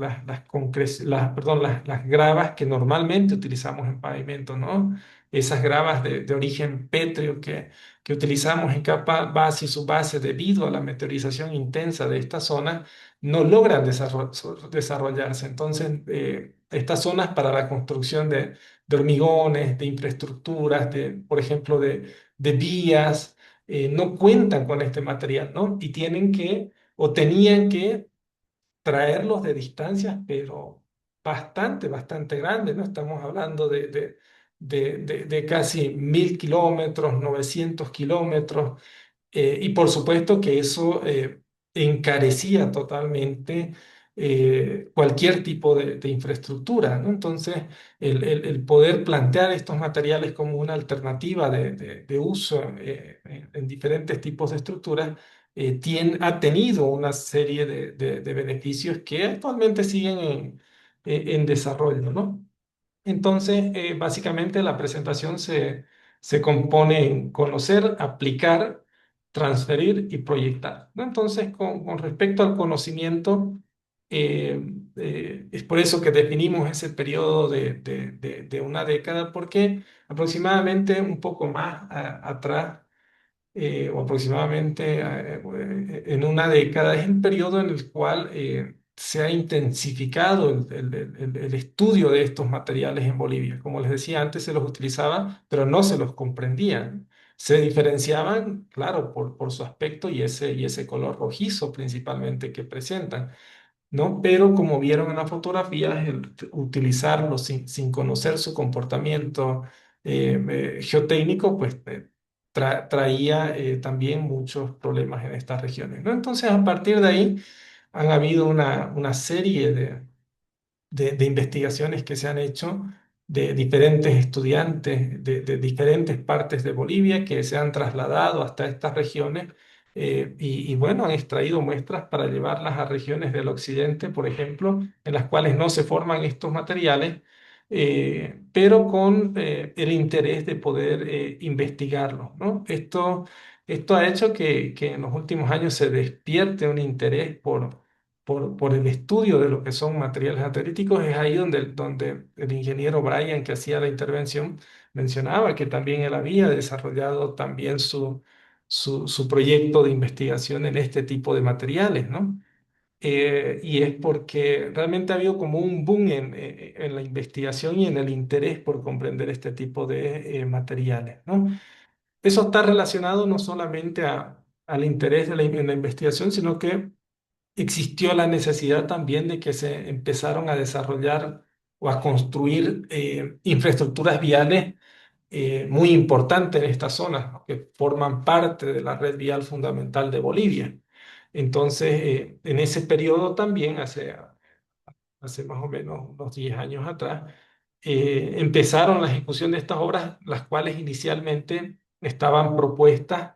gravas que normalmente utilizamos en pavimento, ¿no? Esas gravas de origen pétreo que utilizamos en capa base y subbase debido a la meteorización intensa de esta zona, no logran desarrollarse. Entonces, estas zonas para la construcción de hormigones, de infraestructuras, por ejemplo, de vías, no cuentan con este material, ¿no? Y tienen o tenían que traerlos de distancias, pero bastante grandes, ¿no? Estamos hablando de casi 1000 kilómetros, 900 kilómetros, y por supuesto que eso encarecía totalmente cualquier tipo de infraestructura, ¿no? Entonces, el poder plantear estos materiales como una alternativa de uso en diferentes tipos de estructuras ha tenido una serie de beneficios que actualmente siguen en desarrollo, ¿no? Entonces, básicamente la presentación se compone en conocer, aplicar, transferir y proyectar, ¿no? Entonces, con respecto al conocimiento, eh, es por eso que definimos ese periodo de una década, porque aproximadamente un poco más atrás o aproximadamente en una década, es el periodo en el cual se ha intensificado el estudio de estos materiales en Bolivia. Como les decía antes, se los utilizaba, pero no se los comprendían. Se diferenciaban, claro, por su aspecto y ese color rojizo principalmente que presentan, ¿no? Pero como vieron en las fotografías, el utilizarlo sin conocer su comportamiento geotécnico, pues traía también muchos problemas en estas regiones, ¿no? Entonces, a partir de ahí, han habido una serie de investigaciones que se han hecho de diferentes estudiantes de diferentes partes de Bolivia que se han trasladado hasta estas regiones y bueno, han extraído muestras para llevarlas a regiones del occidente, por ejemplo, en las cuales no se forman estos materiales, pero con el interés de poder investigarlos, ¿no? Esto ha hecho que en los últimos años se despierte un interés por el estudio de lo que son materiales atleríticos. Es ahí donde el ingeniero Brian, que hacía la intervención, mencionaba que también él había desarrollado también su proyecto de investigación en este tipo de materiales, ¿no? Y es porque realmente ha habido como un boom en la investigación y en el interés por comprender este tipo de materiales, ¿no? Eso está relacionado no solamente al interés en la investigación, sino que existió la necesidad también de que se empezaron a desarrollar o a construir infraestructuras viales muy importantes en estas zonas, ¿no? Que forman parte de la red vial fundamental de Bolivia. Entonces, en ese periodo también, hace más o menos unos 10 años atrás, empezaron la ejecución de estas obras, las cuales inicialmente estaban propuestas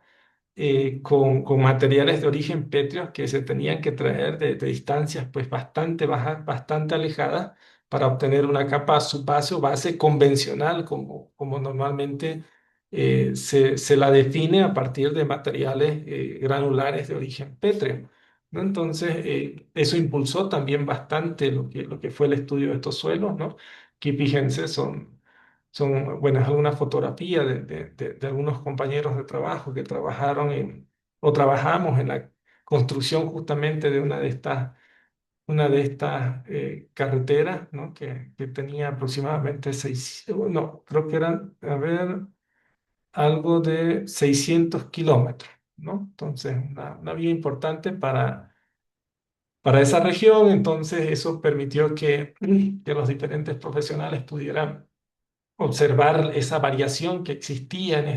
con materiales de origen pétreo que se tenían que traer de distancias pues bastante bajas, bastante alejadas para obtener una capa subbase o base convencional como normalmente se la define a partir de materiales granulares de origen pétreo, ¿no? Entonces, eso impulsó también bastante lo que fue el estudio de estos suelos, ¿no? Que fíjense, bueno, es alguna fotografía de algunos compañeros de trabajo que trabajaron o trabajamos en la construcción justamente de una de estas carreteras, ¿no? Que tenía aproximadamente no, creo que eran, a ver, algo de 600 kilómetros, ¿no? Entonces, una vía importante para esa región. Entonces, eso permitió que los diferentes profesionales pudieran observar esa variación que existía en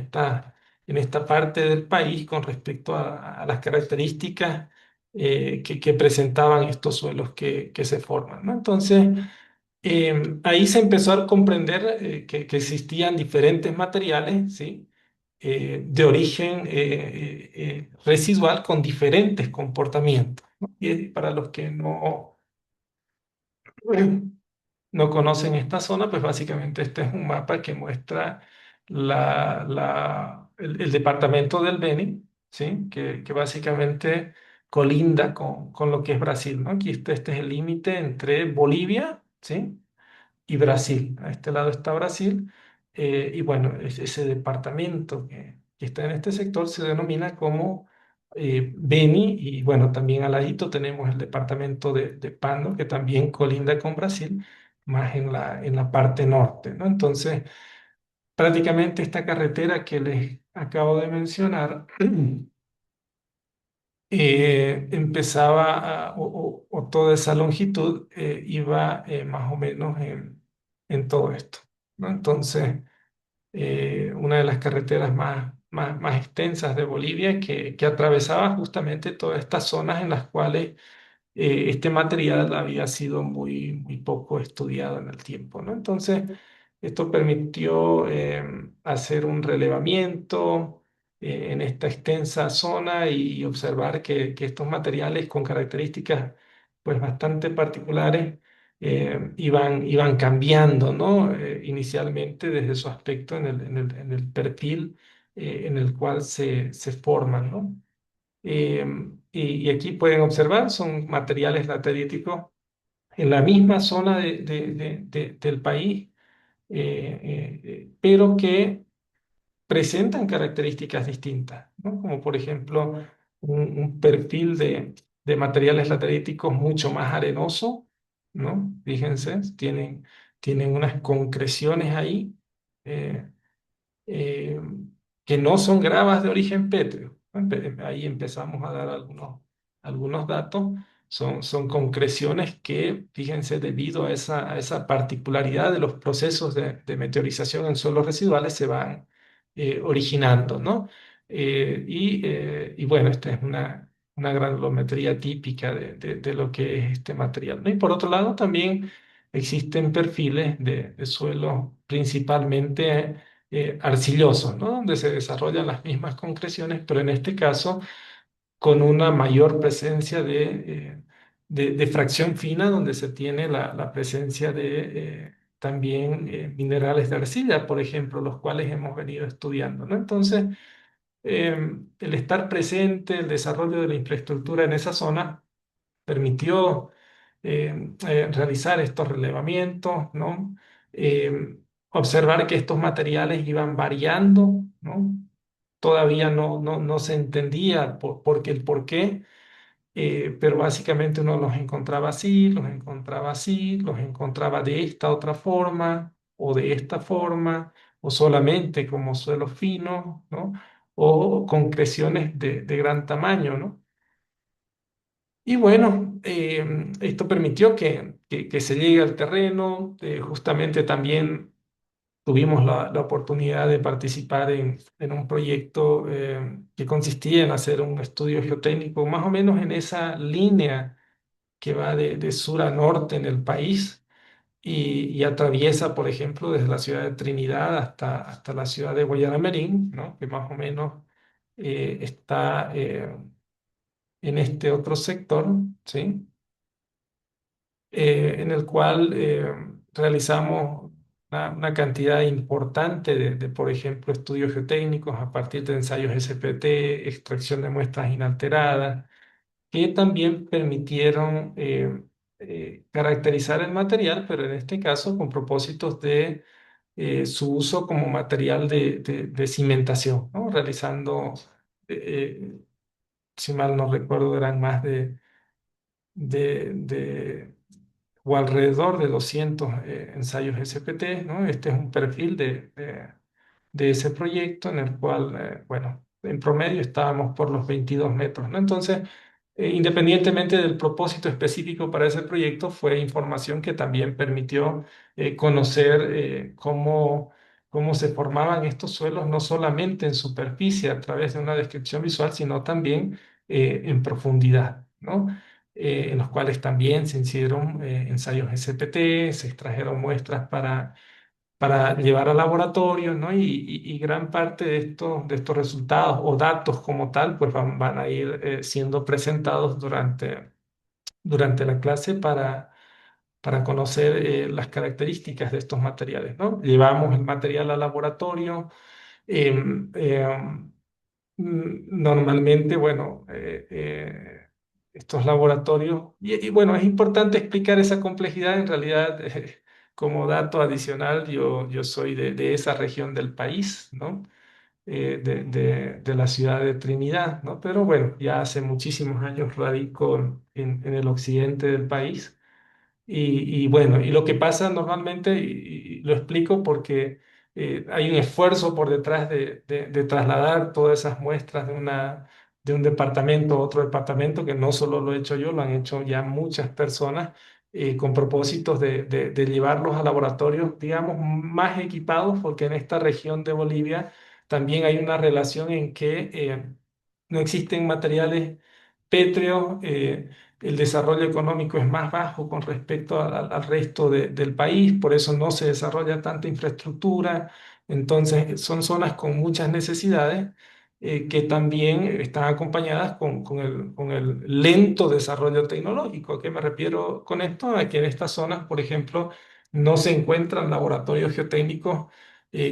esta parte del país con respecto a las características que presentaban estos suelos que se forman, ¿no? Entonces, ahí se empezó a comprender que existían diferentes materiales, ¿sí? De origen residual con diferentes comportamientos, ¿no? Y para los que no conocen esta zona, pues básicamente este es un mapa que muestra el departamento del Beni, ¿sí? Que básicamente colinda con lo que es Brasil, ¿no? Aquí este es el límite entre Bolivia, ¿sí? Y Brasil. A este lado está Brasil. Y bueno, ese departamento que está en este sector se denomina como Beni. Y bueno, también al ladito tenemos el departamento de Pando, que también colinda con Brasil, más en la parte norte, ¿no? Entonces, prácticamente esta carretera que les acabo de mencionar empezaba, o toda esa longitud iba más o menos en todo esto, ¿no? Entonces, una de las carreteras más extensas de Bolivia que atravesaba justamente todas estas zonas en las cuales este material había sido muy, muy poco estudiado en el tiempo, ¿no? Entonces, esto permitió hacer un relevamiento en esta extensa zona y observar que estos materiales con características pues bastante particulares iban cambiando, ¿no? Inicialmente desde su aspecto en el perfil en el cual se forman, ¿no? Y aquí pueden observar, son materiales lateríticos en la misma zona del país, pero que presentan características distintas, ¿no? Como por ejemplo un perfil de materiales lateríticos mucho más arenoso, ¿no? Fíjense, tienen unas concreciones ahí. eh, eh, que no son gravas de origen pétreo. Ahí empezamos a dar algunos datos. Son concreciones que, fíjense, debido a esa particularidad de los procesos de meteorización en suelos residuales, se van originando, ¿no? Y bueno, esta es una granulometría típica de lo que es este material, ¿no? Y por otro lado, también existen perfiles de suelos principalmente arcillosos, ¿no? Donde se desarrollan las mismas concreciones, pero en este caso con una mayor presencia de fracción fina, donde se tiene la presencia de también minerales de arcilla, por ejemplo, los cuales hemos venido estudiando, ¿no? Entonces, el estar presente, el desarrollo de la infraestructura en esa zona permitió realizar estos relevamientos, ¿no? Observar que estos materiales iban variando, ¿no? Todavía no se entendía por qué, pero básicamente uno los encontraba así, los encontraba así, los encontraba de esta otra forma o de esta forma, o solamente como suelos finos, ¿no? O concreciones de gran tamaño, ¿no? Y bueno, esto permitió que se llegue al terreno. Justamente también tuvimos la oportunidad de participar en un proyecto que consistía en hacer un estudio geotécnico más o menos en esa línea que va de sur a norte en el país y atraviesa, por ejemplo, desde la ciudad de Trinidad hasta la ciudad de Guayana-Merín, ¿no? Que más o menos está en este otro sector, ¿sí? En el cual realizamos una cantidad importante por ejemplo, estudios geotécnicos a partir de ensayos SPT, extracción de muestras inalteradas, que también permitieron caracterizar el material, pero en este caso con propósitos de su uso como material de cimentación, ¿no? Realizando, si mal no recuerdo, eran más de o alrededor de 200 ensayos SPT, ¿no? Este es un perfil de ese proyecto en el cual, bueno, en promedio estábamos por los 22 metros, ¿no? Entonces, independientemente del propósito específico para ese proyecto, fue información que también permitió conocer cómo se formaban estos suelos, no solamente en superficie a través de una descripción visual, sino también en profundidad, ¿no? En los cuales también se hicieron ensayos SPT, se extrajeron muestras para llevar al laboratorio, ¿no? Y gran parte de estos resultados o datos como tal, pues van a ir siendo presentados durante la clase para conocer las características de estos materiales, ¿no? Llevamos el material al laboratorio. em, em, Normalmente, bueno, estos laboratorios, y bueno, es importante explicar esa complejidad. En realidad, como dato adicional, yo soy de esa región del país, ¿no? De la ciudad de Trinidad, ¿no? Pero bueno, ya hace muchísimos años radico en el occidente del país. Y bueno, y lo que pasa normalmente, y lo explico porque hay un esfuerzo por detrás de trasladar todas esas muestras de un departamento a otro departamento, que no solo lo he hecho yo, lo han hecho ya muchas personas con propósitos de llevarlos a laboratorios, digamos, más equipados, porque en esta región de Bolivia también hay una relación en que no existen materiales pétreos. El desarrollo económico es más bajo con respecto al resto del país, por eso no se desarrolla tanta infraestructura. Entonces, son zonas con muchas necesidades que también están acompañadas con el lento desarrollo tecnológico. ¿A qué me refiero con esto? A que en estas zonas, por ejemplo, no se encuentran laboratorios geotécnicos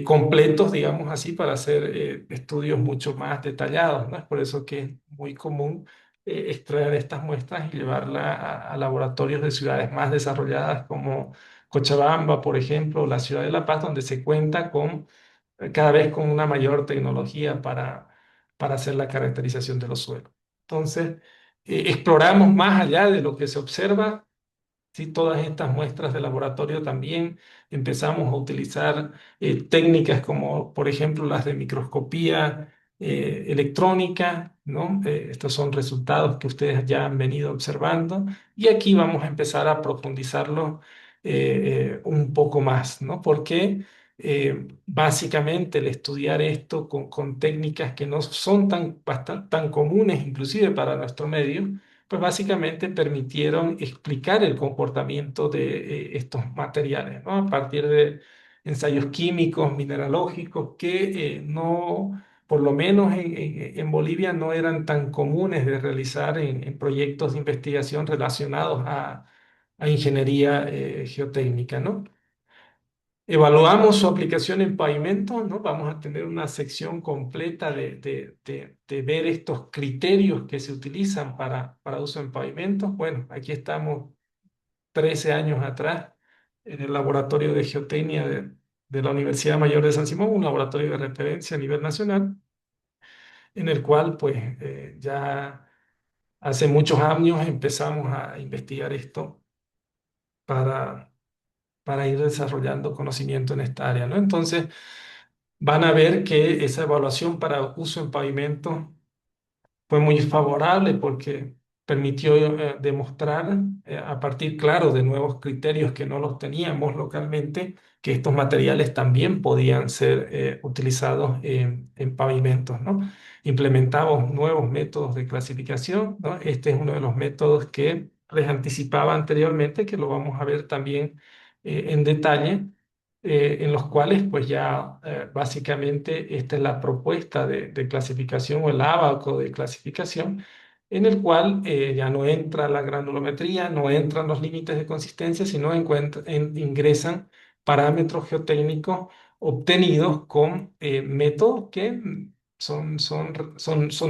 completos, digamos así, para hacer estudios mucho más detallados, ¿no? Es por eso que es muy común extraer estas muestras y llevarlas a laboratorios de ciudades más desarrolladas como Cochabamba, por ejemplo, o la ciudad de La Paz, donde se cuenta con cada vez con una mayor tecnología para hacer la caracterización de los suelos. Entonces, exploramos más allá de lo que se observa. Sí, todas estas muestras de laboratorio también empezamos a utilizar técnicas como, por ejemplo, las de microscopía electrónica, ¿no? Estos son resultados que ustedes ya han venido observando y aquí vamos a empezar a profundizarlo un poco más, ¿no? Porque básicamente el estudiar esto con técnicas que no son tan comunes, inclusive para nuestro medio, pues básicamente permitieron explicar el comportamiento de estos materiales, ¿no? A partir de ensayos químicos, mineralógicos, que no por lo menos en Bolivia no eran tan comunes de realizar en proyectos de investigación relacionados a ingeniería geotécnica, ¿no? Evaluamos su aplicación en pavimento, ¿no? Vamos a tener una sección completa de ver estos criterios que se utilizan para uso en pavimentos. Bueno, aquí estamos 13 años atrás en el laboratorio de geotecnia de la Universidad Mayor de San Simón, un laboratorio de referencia a nivel nacional, en el cual pues ya hace muchos años empezamos a investigar esto para, para ir desarrollando conocimiento en esta área, ¿no? Entonces, van a ver que esa evaluación para uso en pavimento fue muy favorable porque permitió demostrar a partir, claro, de nuevos criterios que no los teníamos localmente, que estos materiales también podían ser utilizados en pavimentos, ¿no? Implementamos nuevos métodos de clasificación, ¿no? Este es uno de los métodos que les anticipaba anteriormente, que lo vamos a ver también en detalle, en los cuales pues ya básicamente esta es la propuesta de clasificación o el abaco de clasificación, en el cual ya no entra la granulometría, no entran los límites de consistencia, sino ingresan parámetros geotécnicos obtenidos con métodos que son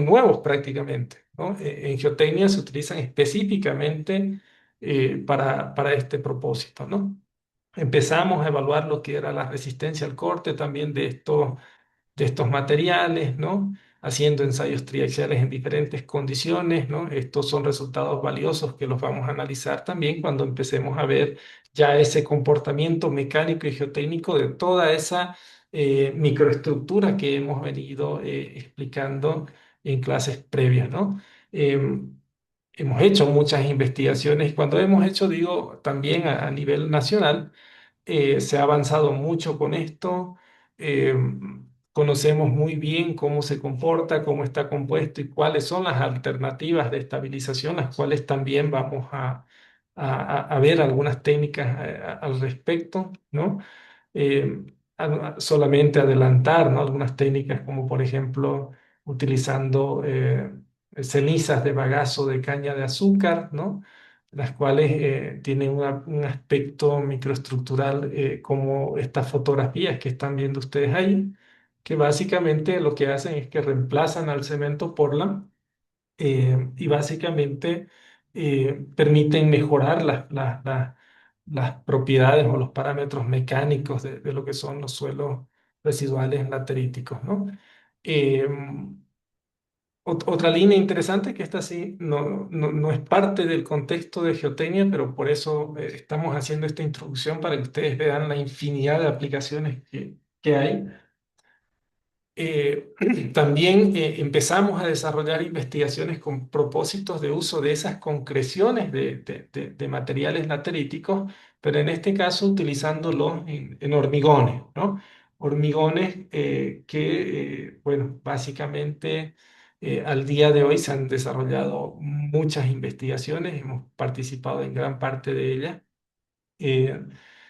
nuevos prácticamente, ¿no? En geotecnia se utilizan específicamente para este propósito, ¿no? Empezamos a evaluar lo que era la resistencia al corte también de estos materiales, ¿no? Haciendo ensayos triaxiales en diferentes condiciones, ¿no? Estos son resultados valiosos que los vamos a analizar también cuando empecemos a ver ya ese comportamiento mecánico y geotécnico de toda esa microestructura que hemos venido explicando en clases previas, ¿no? Hemos hecho muchas investigaciones. Cuando hemos hecho, digo, también a nivel nacional, se ha avanzado mucho con esto. eh, Conocemos muy bien cómo se comporta, cómo está compuesto y cuáles son las alternativas de estabilización, las cuales también vamos a ver algunas técnicas al respecto, ¿no? Solamente adelantar, ¿no? Algunas técnicas como por ejemplo utilizando cenizas de bagazo de caña de azúcar, ¿no? Las cuales tienen un aspecto microestructural como estas fotografías que están viendo ustedes ahí, que básicamente lo que hacen es que reemplazan al cemento Portland y básicamente permiten mejorar las propiedades o los parámetros mecánicos de lo que son los suelos residuales lateríticos, ¿no? Eh, Otra línea interesante que esta sí no es parte del contexto de geotecnia, pero por eso estamos haciendo esta introducción para que ustedes vean la infinidad de aplicaciones que hay. Eh, También empezamos a desarrollar investigaciones con propósitos de uso de esas concreciones de materiales lateríticos, pero en este caso utilizándolos en hormigones, ¿no? Hormigones bueno, básicamente al día de hoy se han desarrollado muchas investigaciones, hemos participado en gran parte de ellas eh,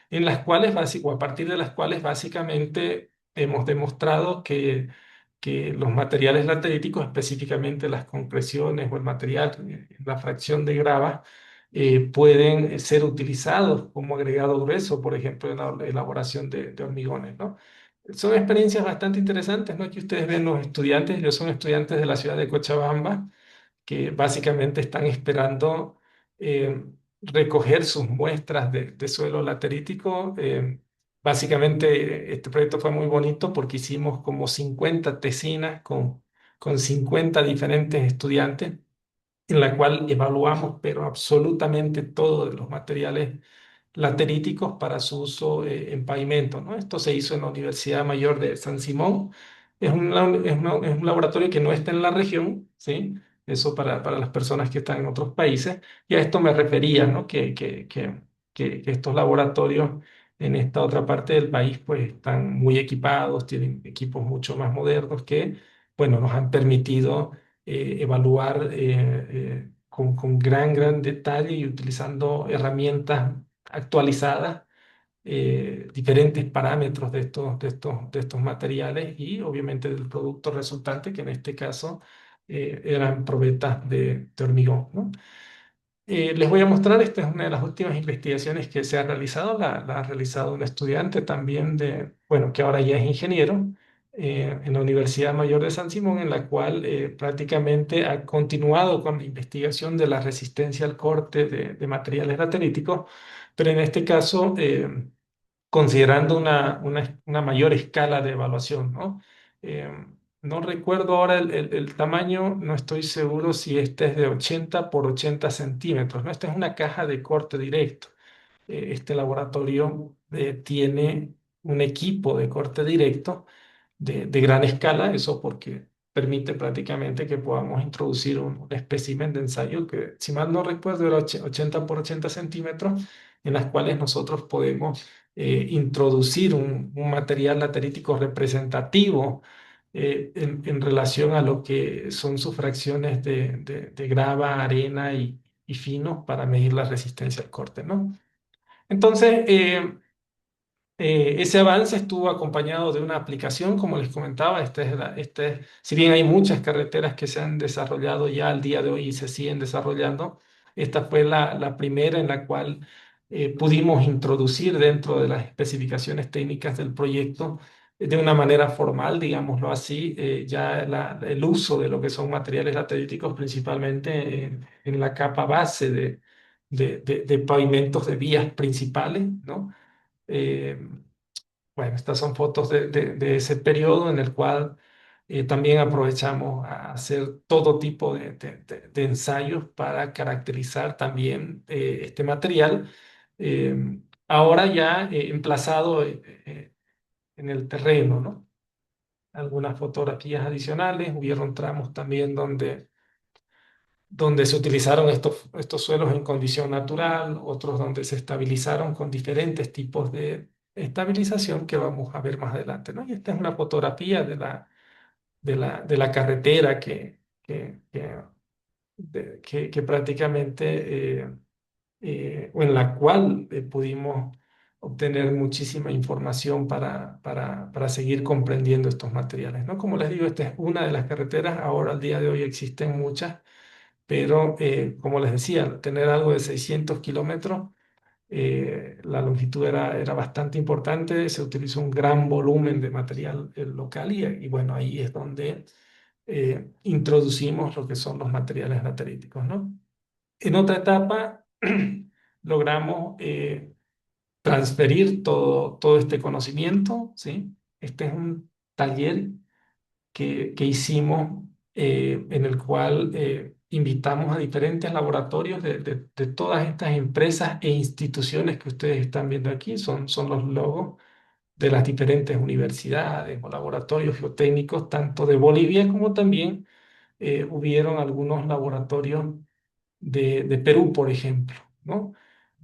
en las cuales, o a partir de las cuales básicamente hemos demostrado que los materiales lateríticos, específicamente las concreciones o el material, la fracción de grava, pueden ser utilizados como agregado grueso, por ejemplo, en la elaboración de hormigones, ¿no? Son experiencias bastante interesantes, ¿no? Aquí ustedes ven los estudiantes, ellos son estudiantes de la ciudad de Cochabamba, que básicamente están esperando eh, recoger sus muestras de suelo laterítico. Básicamente este proyecto fue muy bonito porque hicimos como 50 tesinas con 50 diferentes estudiantes en la cual evaluamos, pero absolutamente todo de los materiales lateríticos para su uso en pavimento, ¿no? Esto se hizo en la Universidad Mayor de San Simón. Es un laboratorio que no está en la región, ¿sí? Eso para las personas que están en otros países. Y a esto me refería, ¿no? Que estos laboratorios en esta otra parte del país pues están muy equipados, tienen equipos mucho más modernos que, bueno, nos han permitido evaluar con gran detalle y utilizando herramientas actualizadas diferentes parámetros de estos materiales y obviamente del producto resultante, que en este caso eran probetas de hormigón, ¿no? Les voy a mostrar, esta es una de las últimas investigaciones que se ha realizado, la ha realizado un estudiante también bueno, que ahora ya es ingeniero, en la Universidad Mayor de San Simón, en la cual prácticamente ha continuado con la investigación de la resistencia al corte de materiales lateríticos, pero en este caso considerando una mayor escala de evaluación, ¿no? Eh, no recuerdo ahora el tamaño, no estoy seguro si este es de 80 por 80 centímetros, ¿no? Esta es una caja de corte directo. Este laboratorio tiene un equipo de corte directo de gran escala, eso porque permite prácticamente que podamos introducir un espécimen de ensayo que, si mal no recuerdo, era 80 por 80 centímetros, en las cuales nosotros podemos introducir un material laterítico representativo en relación a lo que son sus fracciones de grava, arena y fino para medir la resistencia al corte, ¿no? Entonces, ese avance estuvo acompañado de una aplicación, como les comentaba. Si bien hay muchas carreteras que se han desarrollado ya al día de hoy y se siguen desarrollando, esta fue la primera en la cual pudimos introducir dentro de las especificaciones técnicas del proyecto de una manera formal, digámoslo así, ya el uso de lo que son materiales lateríticos, principalmente en la capa base de pavimentos de vías principales, ¿no? Eh, bueno, estas son fotos de ese periodo en el cual también aprovechamos a hacer todo tipo de ensayos para caracterizar también este material, ahora ya emplazado en el terreno, ¿no? Algunas fotografías adicionales, hubieron tramos también donde se utilizaron estos suelos en condición natural, otros donde se estabilizaron con diferentes tipos de estabilización que vamos a ver más adelante, ¿no? Y esta es una fotografía de la carretera que prácticamente, o en la cual pudimos obtener muchísima información para seguir comprendiendo estos materiales, ¿no? Como les digo, esta es una de las carreteras, ahora al día de hoy existen muchas, pero como les decía, al tener algo de 600 kilómetros, la longitud era bastante importante, se utilizó un gran volumen de material local y bueno, ahí es donde introducimos lo que son los materiales lateríticos, ¿no? En otra etapa logramos transferir todo este conocimiento, ¿sí? Este es un taller que hicimos en el cual invitamos a diferentes laboratorios de todas estas empresas e instituciones que ustedes están viendo aquí, son los logos de las diferentes universidades o laboratorios geotécnicos, tanto de Bolivia como también hubieron algunos laboratorios de Perú, por ejemplo, ¿no?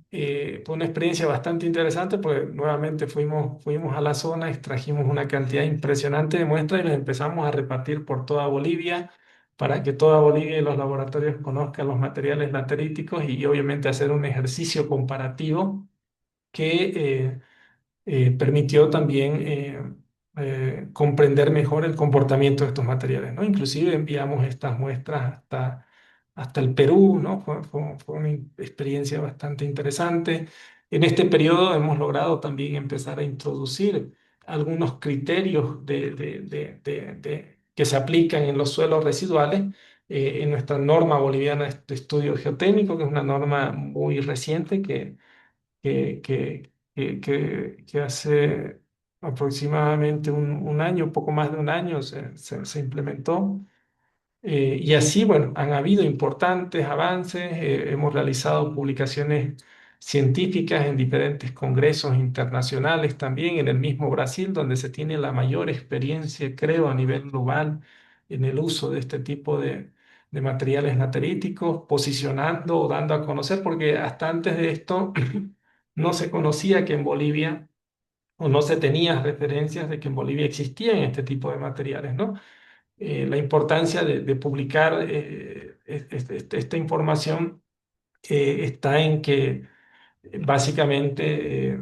Fue una experiencia bastante interesante porque nuevamente fuimos a la zona, extrajimos una cantidad impresionante de muestras y las empezamos a repartir por toda Bolivia para que toda Bolivia y los laboratorios conozcan los materiales lateríticos y obviamente hacer un ejercicio comparativo que permitió también comprender mejor el comportamiento de estos materiales, ¿no? Inclusive enviamos estas muestras hasta el Perú, ¿no? Fue una experiencia bastante interesante. En este periodo hemos logrado también empezar a introducir algunos criterios que se aplican en los suelos residuales en nuestra norma boliviana de estudio geotécnico, que es una norma muy reciente que, que, que hace aproximadamente un año, poco más de un año, se implementó. Y así, bueno, han habido importantes avances, hemos realizado publicaciones científicas en diferentes congresos internacionales, también en el mismo Brasil, donde se tiene la mayor experiencia, creo, a nivel global en el uso de este tipo de materiales lateríticos, posicionando o dando a conocer, porque hasta antes de esto no se conocía que en Bolivia, o no se tenía referencias de que en Bolivia existían este tipo de materiales, ¿no? La importancia de publicar esta información está en que básicamente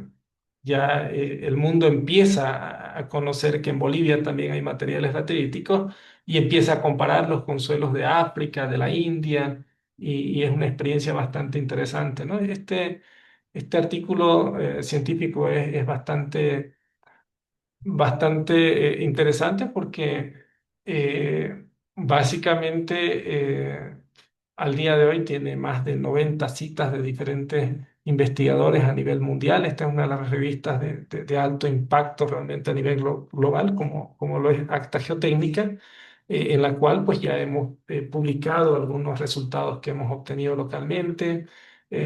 ya el mundo empieza a conocer que en Bolivia también hay materiales lateríticos y empieza a compararlos con suelos de África, de la India, y es una experiencia bastante interesante, ¿no? Este artículo científico es bastante interesante porque básicamente al día de hoy tiene más de 90 citas de diferentes investigadores a nivel mundial. Esta es una de las revistas de alto impacto realmente a nivel global, como lo es Acta Geotécnica, en la cual pues ya hemos publicado algunos resultados que hemos obtenido localmente,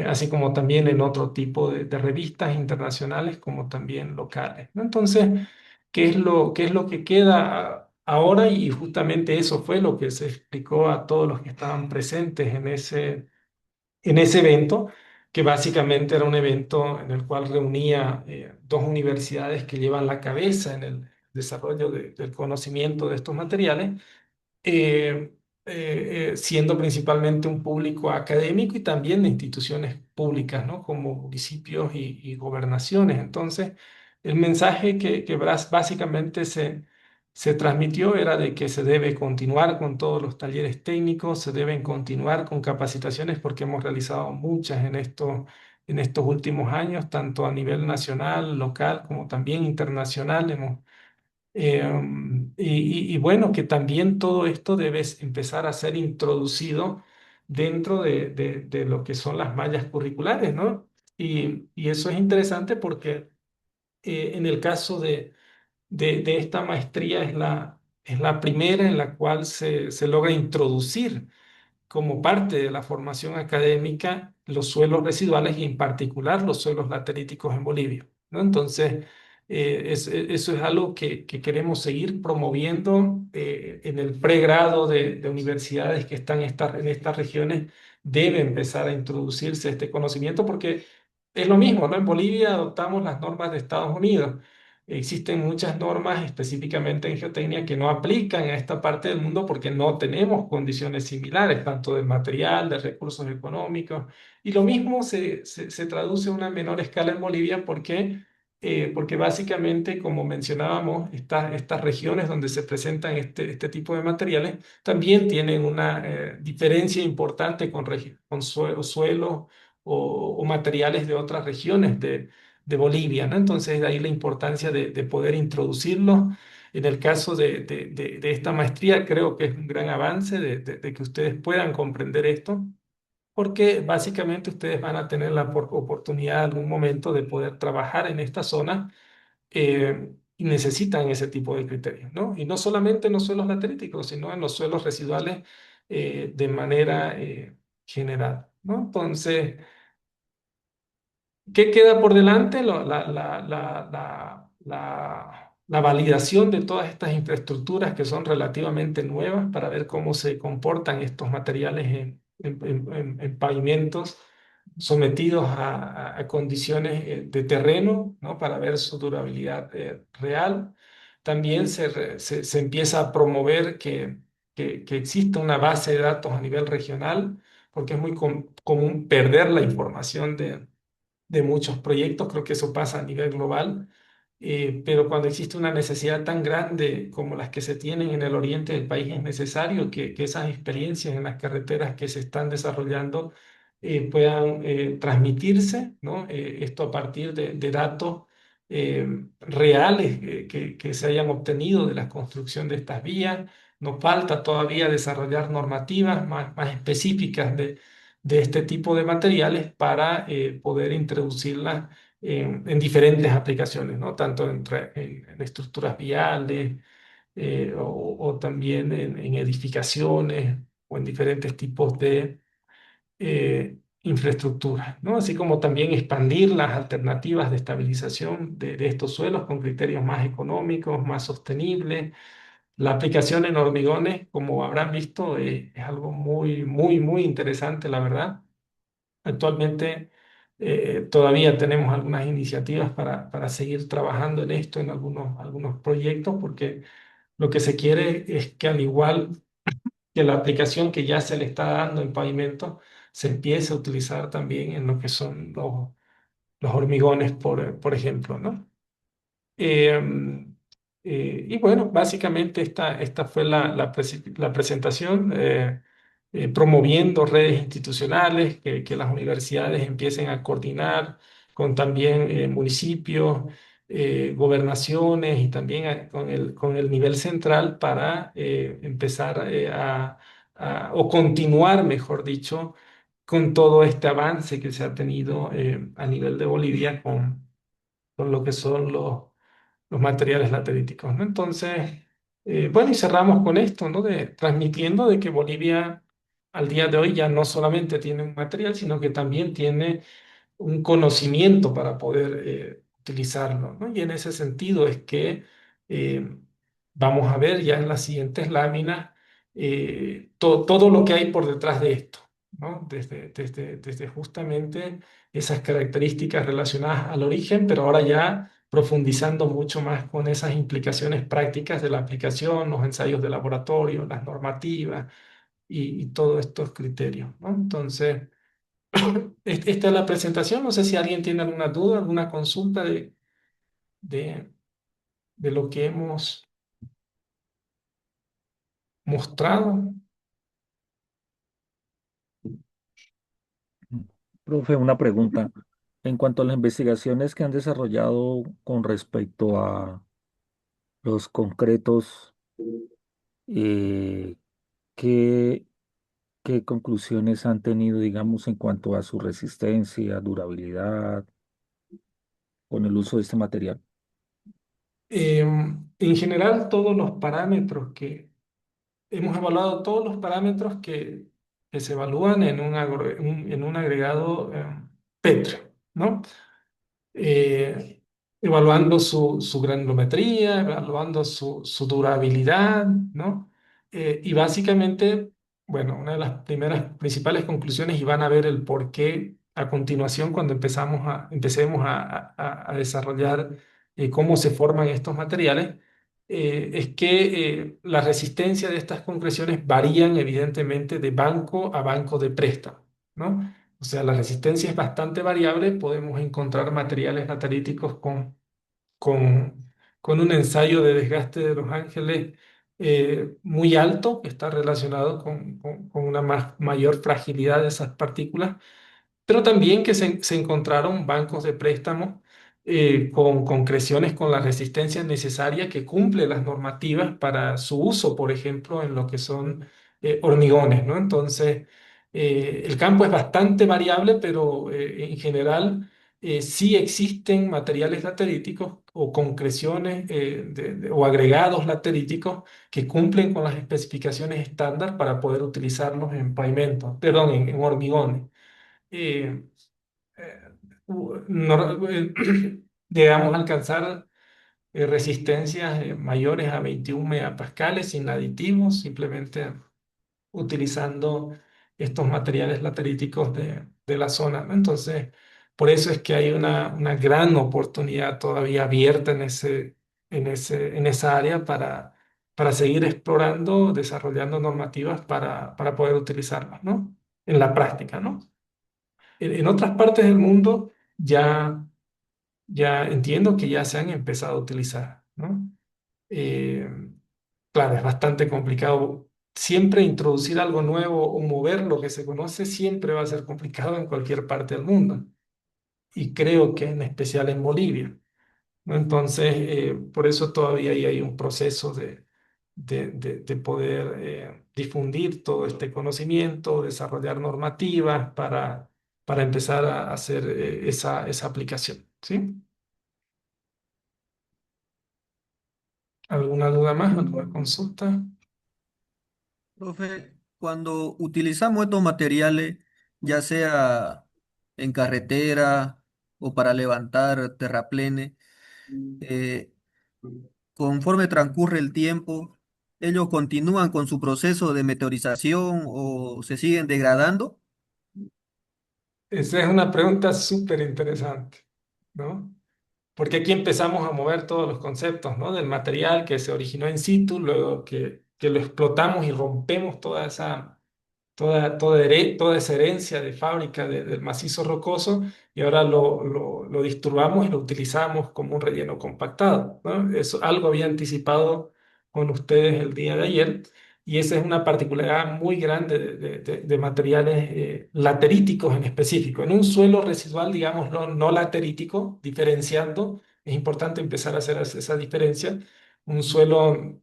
así como también en otro tipo de revistas internacionales como también locales, ¿no? Entonces, qué es lo que queda ahora? Y justamente eso fue lo que se explicó a todos los que estaban presentes en ese evento, que básicamente era un evento en el cual reunía dos universidades que llevan la cabeza en el desarrollo del conocimiento de estos materiales, eh, siendo principalmente un público académico y también de instituciones públicas, ¿no? Como municipios y gobernaciones. Entonces, el mensaje que básicamente se transmitió era de que se debe continuar con todos los talleres técnicos, se deben continuar con capacitaciones porque hemos realizado muchas en estos últimos años, tanto a nivel nacional, local, como también internacional. Y bueno, que también todo esto debe empezar a ser introducido dentro de lo que son las mallas curriculares, ¿no? Y eso es interesante porque en el caso de esta maestría es la primera en la cual se logra introducir como parte de la formación académica los suelos residuales y en particular los suelos lateríticos en Bolivia, ¿no? Entonces, eso es algo que queremos seguir promoviendo en el pregrado de universidades que están en estas regiones. Debe empezar a introducirse este conocimiento porque es lo mismo, ¿no? En Bolivia adoptamos las normas de Estados Unidos. Existen muchas normas específicamente en geotecnia que no aplican a esta parte del mundo porque no tenemos condiciones similares, tanto de material, de recursos económicos. Y lo mismo se traduce a una menor escala en Bolivia porque básicamente, como mencionábamos, estas regiones donde se presentan este tipo de materiales también tienen una diferencia importante con suelos o materiales de otras regiones de Bolivia, ¿no? Entonces, de ahí la importancia de poder introducirlo. En el caso de esta maestría, creo que es un gran avance de que ustedes puedan comprender esto, porque básicamente ustedes van a tener la oportunidad en algún momento de poder trabajar en esta zona y necesitan ese tipo de criterios, ¿no? Y no solamente en los suelos lateríticos, sino en los suelos residuales de manera general, ¿no? Entonces, ¿qué queda por delante? La validación de todas estas infraestructuras que son relativamente nuevas para ver cómo se comportan estos materiales en pavimentos sometidos a condiciones de terreno, ¿no? Para ver su durabilidad real. También se empieza a promover que exista una base de datos a nivel regional, porque es muy común perder la información de muchos proyectos. Creo que eso pasa a nivel global. Pero cuando existe una necesidad tan grande como las que se tienen en el oriente del país, es necesario que esas experiencias en las carreteras que se están desarrollando puedan transmitirse, ¿no? Esto a partir de datos reales que se hayan obtenido de la construcción de estas vías. Nos falta todavía desarrollar normativas más específicas de este tipo de materiales para poder introducirlas en diferentes aplicaciones, ¿no? Tanto en estructuras viales o también en edificaciones o en diferentes tipos de infraestructuras, ¿no? Así como también expandir las alternativas de estabilización de estos suelos con criterios más económicos, más sostenibles. La aplicación en hormigones, como habrán visto, es algo muy interesante, la verdad. Actualmente todavía tenemos algunas iniciativas para seguir trabajando en esto, en algunos proyectos, porque lo que se quiere es que al igual que la aplicación que ya se le está dando en pavimento, se empiece a utilizar también en lo que son los hormigones, por ejemplo, ¿no? Eh, y bueno, básicamente esta fue la presentación, promoviendo redes institucionales, que las universidades empiecen a coordinar con también municipios, gobernaciones y también con el nivel central para empezar o continuar, mejor dicho, con todo este avance que se ha tenido a nivel de Bolivia con lo que son los materiales lateríticos, ¿no? Entonces, bueno, y cerramos con esto, ¿no? Transmitiendo de que Bolivia al día de hoy ya no solamente tiene un material, sino que también tiene un conocimiento para poder utilizarlo, ¿no? Y en ese sentido es que eh, vamos a ver ya en las siguientes láminas todo lo que hay por detrás de esto, ¿no? Desde justamente esas características relacionadas al origen, pero ahora ya profundizando mucho más con esas implicaciones prácticas de la aplicación, los ensayos de laboratorio, las normativas y todos estos criterios, ¿no? Entonces... Esta es la presentación. No sé si alguien tiene alguna duda, alguna consulta de, de lo que hemos mostrado. Profe, una pregunta. En cuanto a las investigaciones que han desarrollado con respecto a los concretos, eh, ¿qué, qué conclusiones han tenido, digamos, en cuanto a su resistencia, durabilidad con el uso de este material? En general, todos los parámetros hemos evaluado todos los parámetros que se evalúan en en un agregado pétreo, ¿no? eh, Evaluando su granulometría, evaluando su durabilidad, ¿no? Y básicamente, bueno, una de las primeras principales conclusiones, y van a ver el por qué a continuación cuando empecemos a desarrollar cómo se forman estos materiales, es que la resistencia de estas concreciones varían evidentemente de banco a banco de préstamo, ¿no? O sea, la resistencia es bastante variable. Podemos encontrar materiales catalíticos con, con un ensayo de desgaste de los ángeles muy alto, que está relacionado con una mayor fragilidad de esas partículas, pero también que se encontraron bancos de préstamos con concreciones con la resistencia necesaria que cumple las normativas para su uso, por ejemplo, en lo que son hormigones, ¿no? Entonces, el campo es bastante variable, pero en general sí existen materiales lateríticos o concreciones o agregados lateríticos que cumplen con las especificaciones estándar para poder utilizarlos en pavimentos, perdón, en hormigones. eh, eh, Llegamos a alcanzar resistencias mayores a 21 megapascales sin aditivos, simplemente utilizando estos materiales lateríticos de la zona, ¿no? Entonces, por eso es que hay una gran oportunidad todavía abierta en esa área para seguir explorando, desarrollando normativas para poder utilizarlas, ¿no? En la práctica, ¿no? En otras partes del mundo ya entiendo que ya se han empezado a utilizar, ¿no? Eh, claro, es bastante complicado. Siempre introducir algo nuevo o mover lo que se conoce siempre va a ser complicado en cualquier parte del mundo. Y creo que en especial en Bolivia, ¿no? Entonces, por eso todavía ahí hay un proceso de poder difundir todo este conocimiento, desarrollar normativas para empezar a hacer esa aplicación, ¿sí? ¿Alguna duda más? ¿Alguna consulta? Profe, cuando utilizamos estos materiales, ya sea en carretera o para levantar terraplenes, eh, conforme transcurre el tiempo, ellos continúan con su proceso de meteorización o se siguen degradando. Esa es una pregunta súper interesante, ¿no? Porque aquí empezamos a mover todos los conceptos, ¿no? Del material que se originó in situ, luego que lo explotamos y rompemos toda esa herencia de fábrica del macizo rocoso y ahora lo disturbamos y lo utilizamos como un relleno compactado, ¿no? Eso algo había anticipado con ustedes el día de ayer y esa es una particularidad muy grande de materiales lateríticos en específico. En un suelo residual, digamos, no laterítico, diferenciando, es importante empezar a hacer esa diferencia. Un suelo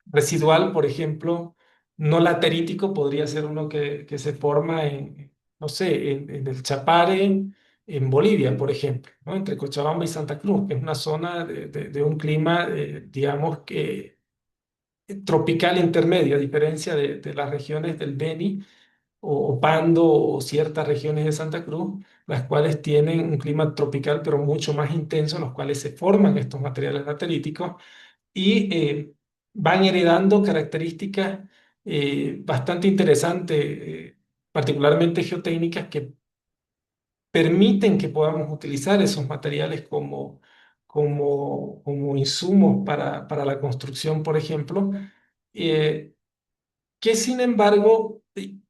residual, por ejemplo, no laterítico, podría ser uno que se forma en, no sé, en el Chapare, en Bolivia, por ejemplo, ¿no? Entre Cochabamba y Santa Cruz, que es una zona de un clima, digamos que tropical intermedio, a diferencia de las regiones del Beni o Pando o ciertas regiones de Santa Cruz, las cuales tienen un clima tropical pero mucho más intenso, en los cuales se forman estos materiales lateríticos y van heredando características bastante interesantes, particularmente geotécnicas, que permiten que podamos utilizar esos materiales como insumos para la construcción, por ejemplo, eh, que sin embargo,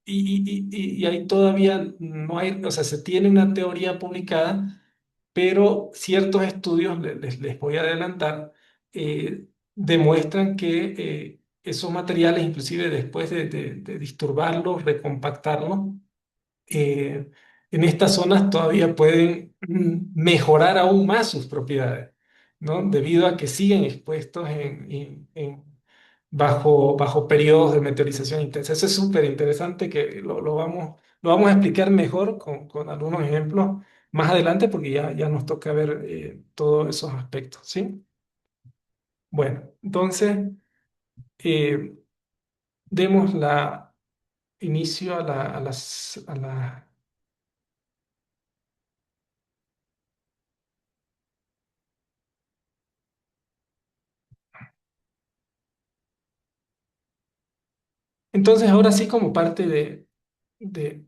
y ahí todavía no hay, o sea, se tiene una teoría publicada, pero ciertos estudios, les voy a adelantar, demuestran que esos materiales, inclusive después de disturbarlos, recompactarlos, en estas zonas todavía pueden mejorar aún más sus propiedades, ¿no? Debido a que siguen expuestos bajo periodos de meteorización intensa. Eso es súper interesante que lo vamos a explicar mejor con algunos ejemplos más adelante porque ya nos toca ver todos esos aspectos, ¿sí? Bueno, entonces eh, demos inicio a la. Entonces, ahora sí, como parte de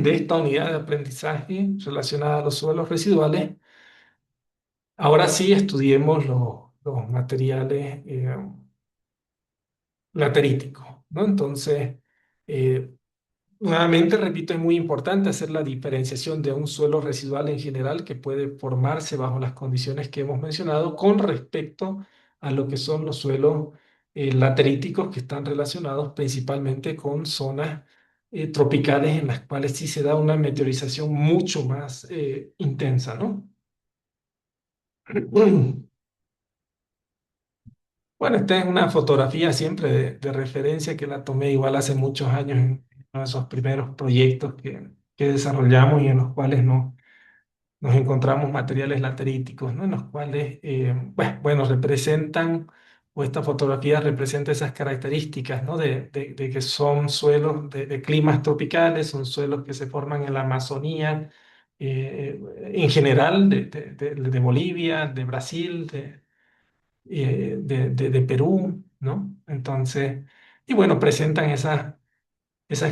esta unidad de aprendizaje relacionada a los suelos residuales, ahora sí estudiemos los materiales lateríticos, ¿no? Entonces, eh, nuevamente, repito, es muy importante hacer la diferenciación de un suelo residual en general que puede formarse bajo las condiciones que hemos mencionado con respecto a lo que son los suelos lateríticos que están relacionados principalmente con zonas tropicales en las cuales sí se da una meteorización mucho más intensa, ¿no? Bueno, esta es una fotografía siempre de referencia que la tomé igual hace muchos años en uno de esos primeros proyectos que desarrollamos y en los cuales nos encontramos materiales lateríticos, ¿no? En los cuales, bueno, representan, o esta fotografía representa esas características, ¿no? De que son suelos de climas tropicales, son suelos que se forman en la Amazonía, en general, de Bolivia, de Brasil, de Perú, ¿no? Entonces, y bueno, presentan esas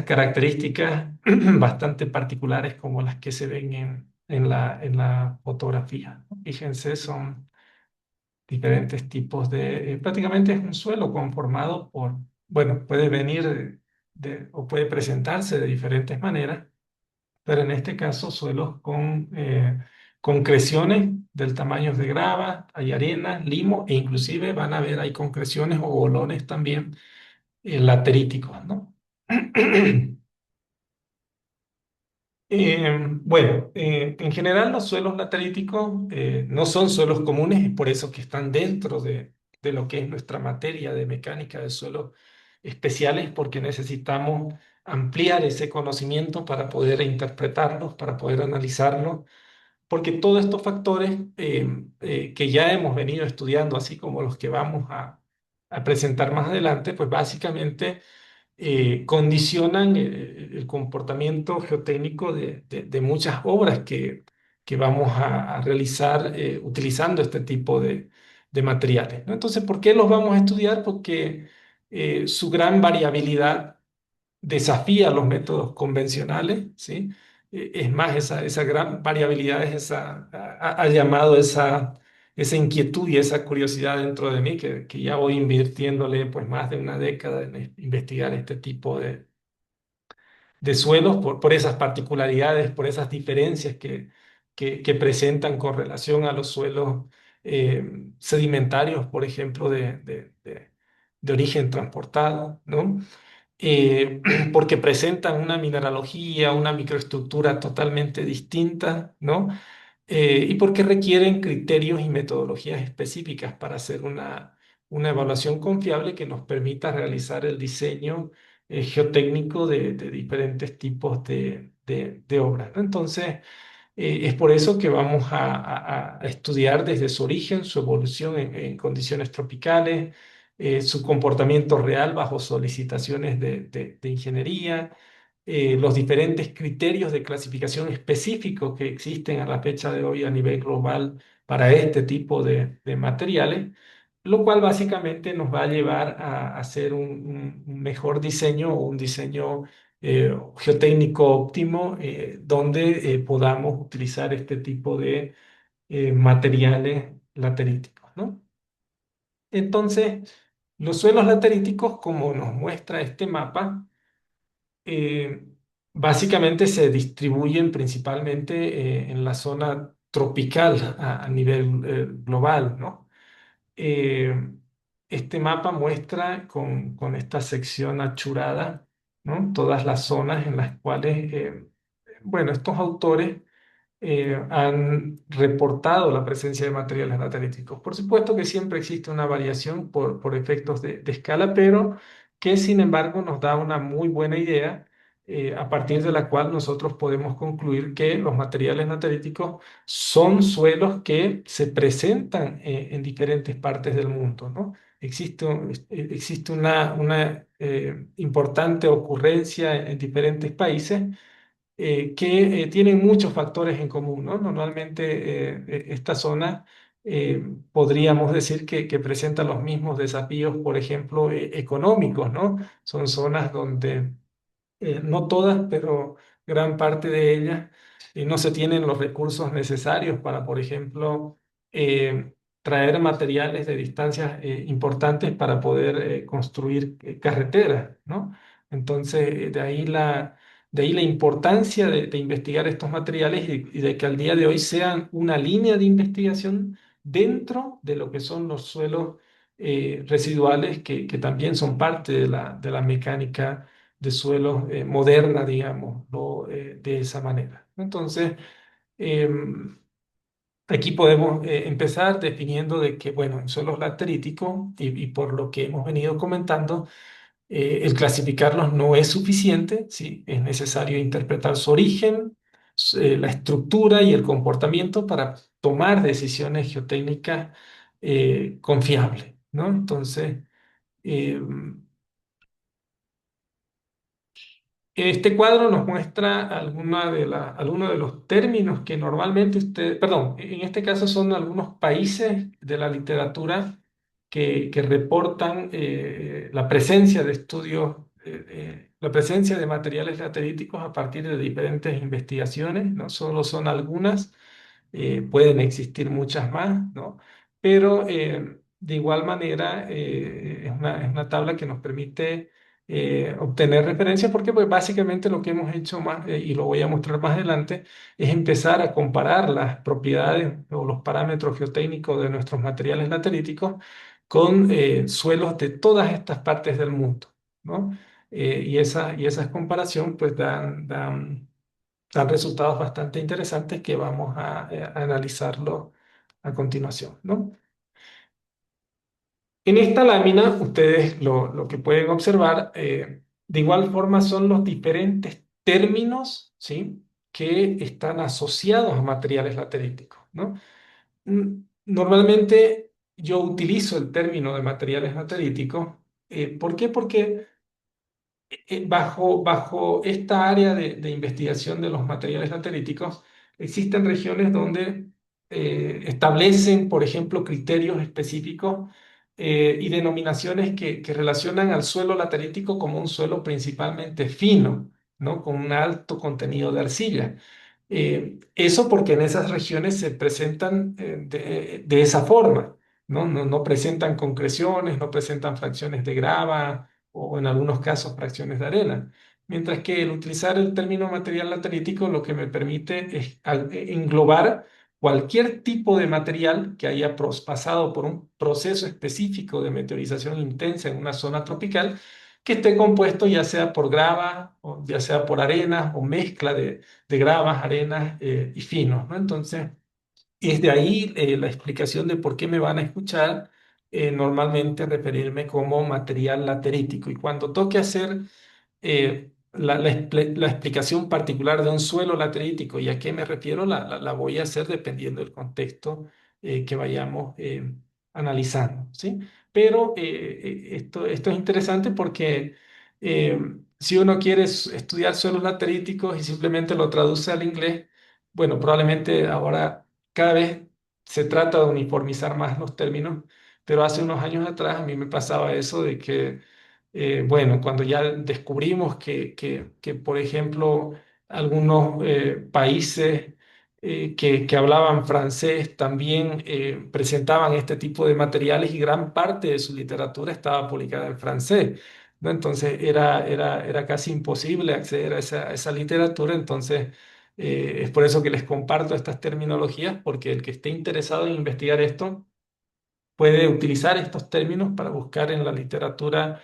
características bastante particulares como las que se ven en la fotografía, ¿no? Fíjense, son diferentes tipos prácticamente es un suelo conformado bueno, puede venir o puede presentarse de diferentes maneras, pero en este caso suelos con concreciones del tamaño de grava, hay arena, limo e inclusive van a ver hay concreciones o bolones también lateríticos, ¿no? Bueno, en general los suelos lateríticos no son suelos comunes, es por eso que están dentro de lo que es nuestra materia de mecánica de suelos especiales, porque necesitamos ampliar ese conocimiento para poder interpretarlos, para poder analizarlos, porque todos estos factores que ya hemos venido estudiando, así como los que vamos a presentar más adelante, pues básicamente condicionan el comportamiento geotécnico de muchas obras que vamos a realizar utilizando este tipo de materiales, ¿no? Entonces, ¿por qué los vamos a estudiar? Porque su gran variabilidad desafía los métodos convencionales, ¿sí? Es más, esa gran variabilidad ha llamado esa inquietud y esa curiosidad dentro de mí que ya voy invirtiéndole pues más de una década en investigar este tipo de suelos por esas particularidades, por esas diferencias que presentan con relación a los suelos sedimentarios, por ejemplo, de origen transportado, ¿no? Porque presentan una mineralogía, una microestructura totalmente distinta, ¿no? Y porque requieren criterios y metodologías específicas para hacer una evaluación confiable que nos permita realizar el diseño geotécnico de diferentes tipos de obras, ¿no? Entonces, es por eso que vamos a estudiar desde su origen, su evolución en condiciones tropicales, su comportamiento real bajo solicitaciones de ingeniería, los diferentes criterios de clasificación específicos que existen a la fecha de hoy a nivel global para este tipo de materiales, lo cual básicamente nos va a llevar a hacer un mejor diseño o un diseño geotécnico óptimo donde podamos utilizar este tipo de materiales lateríticos, ¿no? Entonces, los suelos lateríticos, como nos muestra este mapa, eh, básicamente se distribuyen principalmente en la zona tropical a nivel global, ¿no? Eh, este mapa muestra con esta sección achurada, ¿no? Todas las zonas en las cuales, bueno, estos autores han reportado la presencia de materiales lateríticos. Por supuesto que siempre existe una variación por efectos de escala, pero que sin embargo nos da una muy buena idea a partir de la cual nosotros podemos concluir que los materiales lateríticos son suelos que se presentan en diferentes partes del mundo, ¿no? Existe una importante ocurrencia en diferentes países que tienen muchos factores en común, ¿no? Normalmente esta zona podríamos decir que presenta los mismos desafíos, por ejemplo, económicos, ¿no? Son zonas donde no todas, pero gran parte de ellas, no se tienen los recursos necesarios para, por ejemplo, traer materiales de distancias importantes para poder construir carreteras, ¿no? Entonces, de ahí la importancia de investigar estos materiales y de que al día de hoy sean una línea de investigación dentro de lo que son los suelos residuales que también son parte de la mecánica de suelos moderna, digamos, de esa manera. Entonces, em, aquí podemos empezar definiendo de que, bueno, en suelos lateríticos, y por lo que hemos venido comentando, el clasificarlos no es suficiente, ¿sí? Es necesario interpretar su origen, la estructura y el comportamiento para tomar decisiones geotécnicas confiables, ¿no? Entonces, em, este cuadro nos muestra algunos de los términos que normalmente usted, perdón, en este caso son algunos países de la literatura que reportan la presencia de estudios, la presencia de materiales lateríticos a partir de diferentes investigaciones, no solo son algunas, pueden existir muchas más, ¿no? Pero de igual manera es una tabla que nos permite obtener referencias porque pues, básicamente lo que hemos hecho más, y lo voy a mostrar más adelante, es empezar a comparar las propiedades o los parámetros geotécnicos de nuestros materiales lateríticos con suelos de todas estas partes del mundo, ¿no? Y esas comparación pues dan resultados bastante interesantes que vamos a analizarlo a continuación, ¿no? En esta lámina, ustedes lo que pueden observar, de igual forma son los diferentes términos, ¿sí? Que están asociados a materiales lateríticos, ¿no? Normalmente yo utilizo el término de materiales lateríticos. ¿Por qué? Porque bajo esta área de investigación de los materiales lateríticos, existen regiones donde establecen, por ejemplo, criterios específicos y denominaciones que relacionan al suelo laterítico como un suelo principalmente fino, ¿no? Con un alto contenido de arcilla. Eso porque en esas regiones se presentan de esa forma, ¿no? No presentan concreciones, no presentan fracciones de grava o en algunos casos fracciones de arena. mientras que el utilizar el término material laterítico lo que me permite es englobar cualquier tipo de material que haya pasado por un proceso específico de meteorización intensa en una zona tropical, que esté compuesto ya sea por grava, o ya sea por arenas, o mezcla de gravas, arenas y finos, ¿no? Entonces, es de ahí la explicación de por qué me van a escuchar normalmente referirme como material laterítico. Y cuando toque hacer la explicación particular de un suelo laterítico y a qué me refiero, la voy a hacer dependiendo del contexto que vayamos analizando, ¿sí? Pero esto es interesante porque eh, si uno quiere estudiar suelos lateríticos y simplemente lo traduce al inglés, bueno, probablemente ahora cada vez se trata de uniformizar más los términos, pero hace unos años atrás a mí me pasaba eso de que bueno, cuando ya descubrimos que, por ejemplo, algunos países que hablaban francés también presentaban este tipo de materiales y gran parte de su literatura estaba publicada en francés, ¿no? Entonces era casi imposible acceder a esa literatura, entonces es por eso que les comparto estas terminologías, porque el que esté interesado en investigar esto puede utilizar estos términos para buscar en la literatura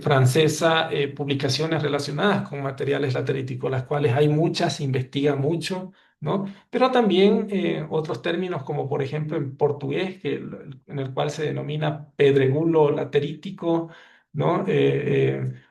francesa publicaciones relacionadas con materiales lateríticos, las cuales hay muchas, se investiga mucho, ¿no? Pero también otros términos como por ejemplo en portugués, en el cual se denomina pedregulho laterítico, ¿no?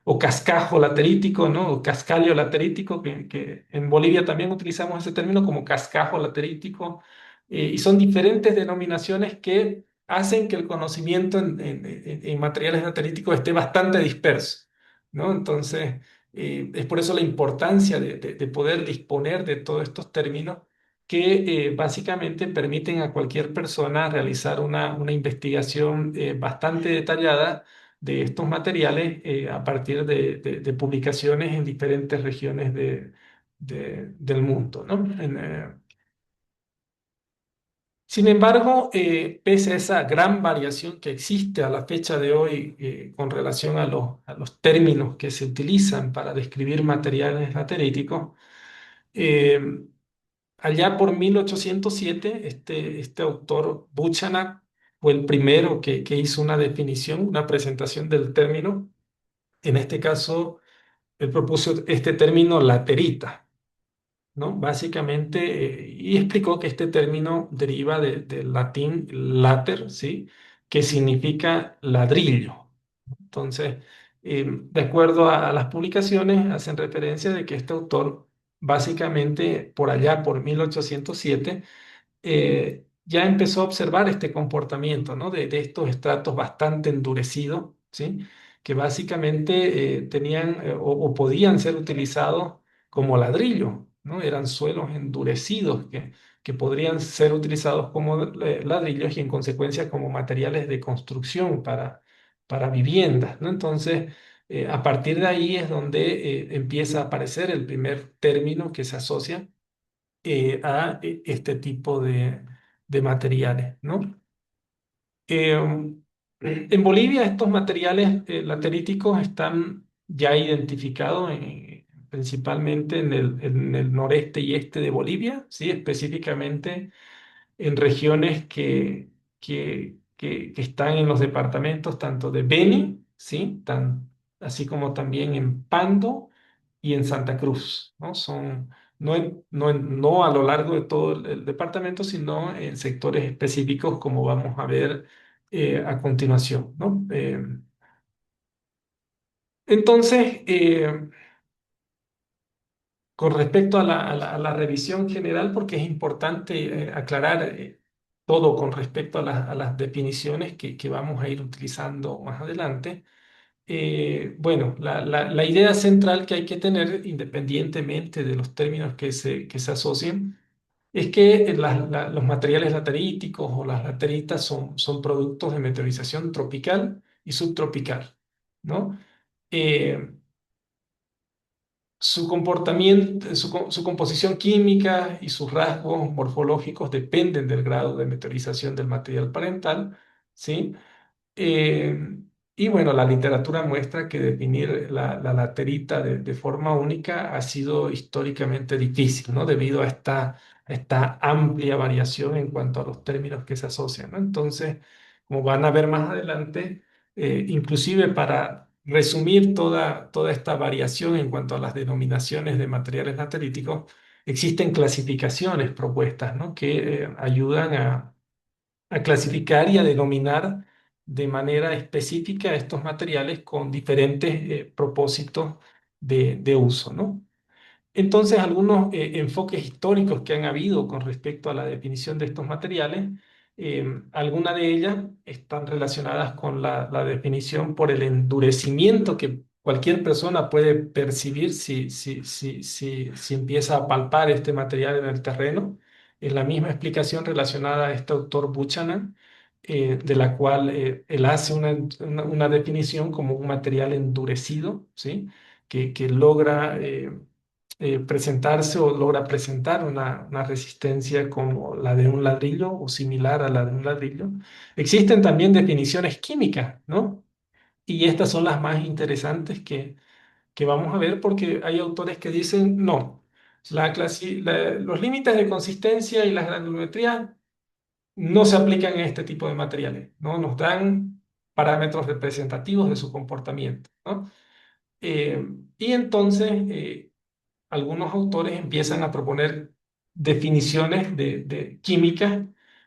O cascajo laterítico, ¿no? O cascalio laterítico, que en Bolivia también utilizamos ese término como cascajo laterítico, y son diferentes denominaciones que hacen que el conocimiento en materiales analíticos esté bastante disperso, ¿no? Entonces, es por eso la importancia de poder disponer de todos estos términos que básicamente permiten a cualquier persona realizar una investigación bastante detallada de estos materiales a partir de publicaciones en diferentes regiones del mundo, ¿no? Sin embargo, pese a esa gran variación que existe a la fecha de hoy con relación a los términos que se utilizan para describir materiales lateríticos, eh, allá por 1807, este autor Buchanan fue el primero que hizo una definición, una presentación del término. En este caso, él propuso este término laterita, ¿no? Básicamente, y explicó que este término deriva del latín later, ¿sí? Que significa ladrillo. Entonces, de acuerdo a las publicaciones, hacen referencia de que este autor, básicamente, por allá, por 1807, ya empezó a observar este comportamiento, ¿no? De estos estratos bastante endurecidos, ¿sí? Que básicamente tenían o podían ser utilizados como ladrillo, ¿no? Eran suelos endurecidos que podrían ser utilizados como ladrillos y en consecuencia como materiales de construcción para viviendas, ¿no? Entonces, a partir de ahí es donde empieza a aparecer el primer término que se asocia a este tipo de materiales, ¿no? En Bolivia estos materiales lateríticos están ya identificados principalmente en el noreste y este de Bolivia, ¿sí? Específicamente en regiones que están en los departamentos tanto de Beni, ¿sí? Así como también en Pando y en Santa Cruz, ¿no? No a lo largo de todo el departamento, sino en sectores específicos, como vamos a ver a continuación, ¿no? Entonces, con respecto a la revisión general, porque es importante aclarar todo con respecto a las definiciones que vamos a ir utilizando más adelante. Bueno, la idea central que hay que tener, independientemente de los términos que se asocien, es que los materiales lateríticos o las lateritas son productos de meteorización tropical y subtropical, ¿no? Eh, su comportamiento, su composición química y sus rasgos morfológicos dependen del grado de meteorización del material parental, ¿sí? Eh, Y bueno, la literatura muestra que definir la laterita de forma única ha sido históricamente difícil, ¿no? Debido a esta amplia variación en cuanto a los términos que se asocian, ¿no? Entonces, como van a ver más adelante, inclusive para resumir toda esta variación en cuanto a las denominaciones de materiales lateríticos, existen clasificaciones propuestas, ¿no? Que ayudan a clasificar y a denominar de manera específica estos materiales con diferentes propósitos de uso, ¿no? Entonces, algunos enfoques históricos que han habido con respecto a la definición de estos materiales, algunas de ellas están relacionadas con la definición por el endurecimiento que cualquier persona puede percibir si empieza a palpar este material en el terreno. Es la misma explicación relacionada a este autor Buchanan, de la cual él hace una definición como un material endurecido, ¿sí? Que logra presentarse o logra presentar una resistencia como la de un ladrillo o similar a la de un ladrillo. Existen también definiciones químicas, ¿no? Y estas son las más interesantes que vamos a ver porque hay autores que dicen, no, los límites de consistencia y la granulometría no se aplican en este tipo de materiales, ¿no? Nos dan parámetros representativos de su comportamiento, ¿no? Y entonces algunos autores empiezan a proponer definiciones de químicas,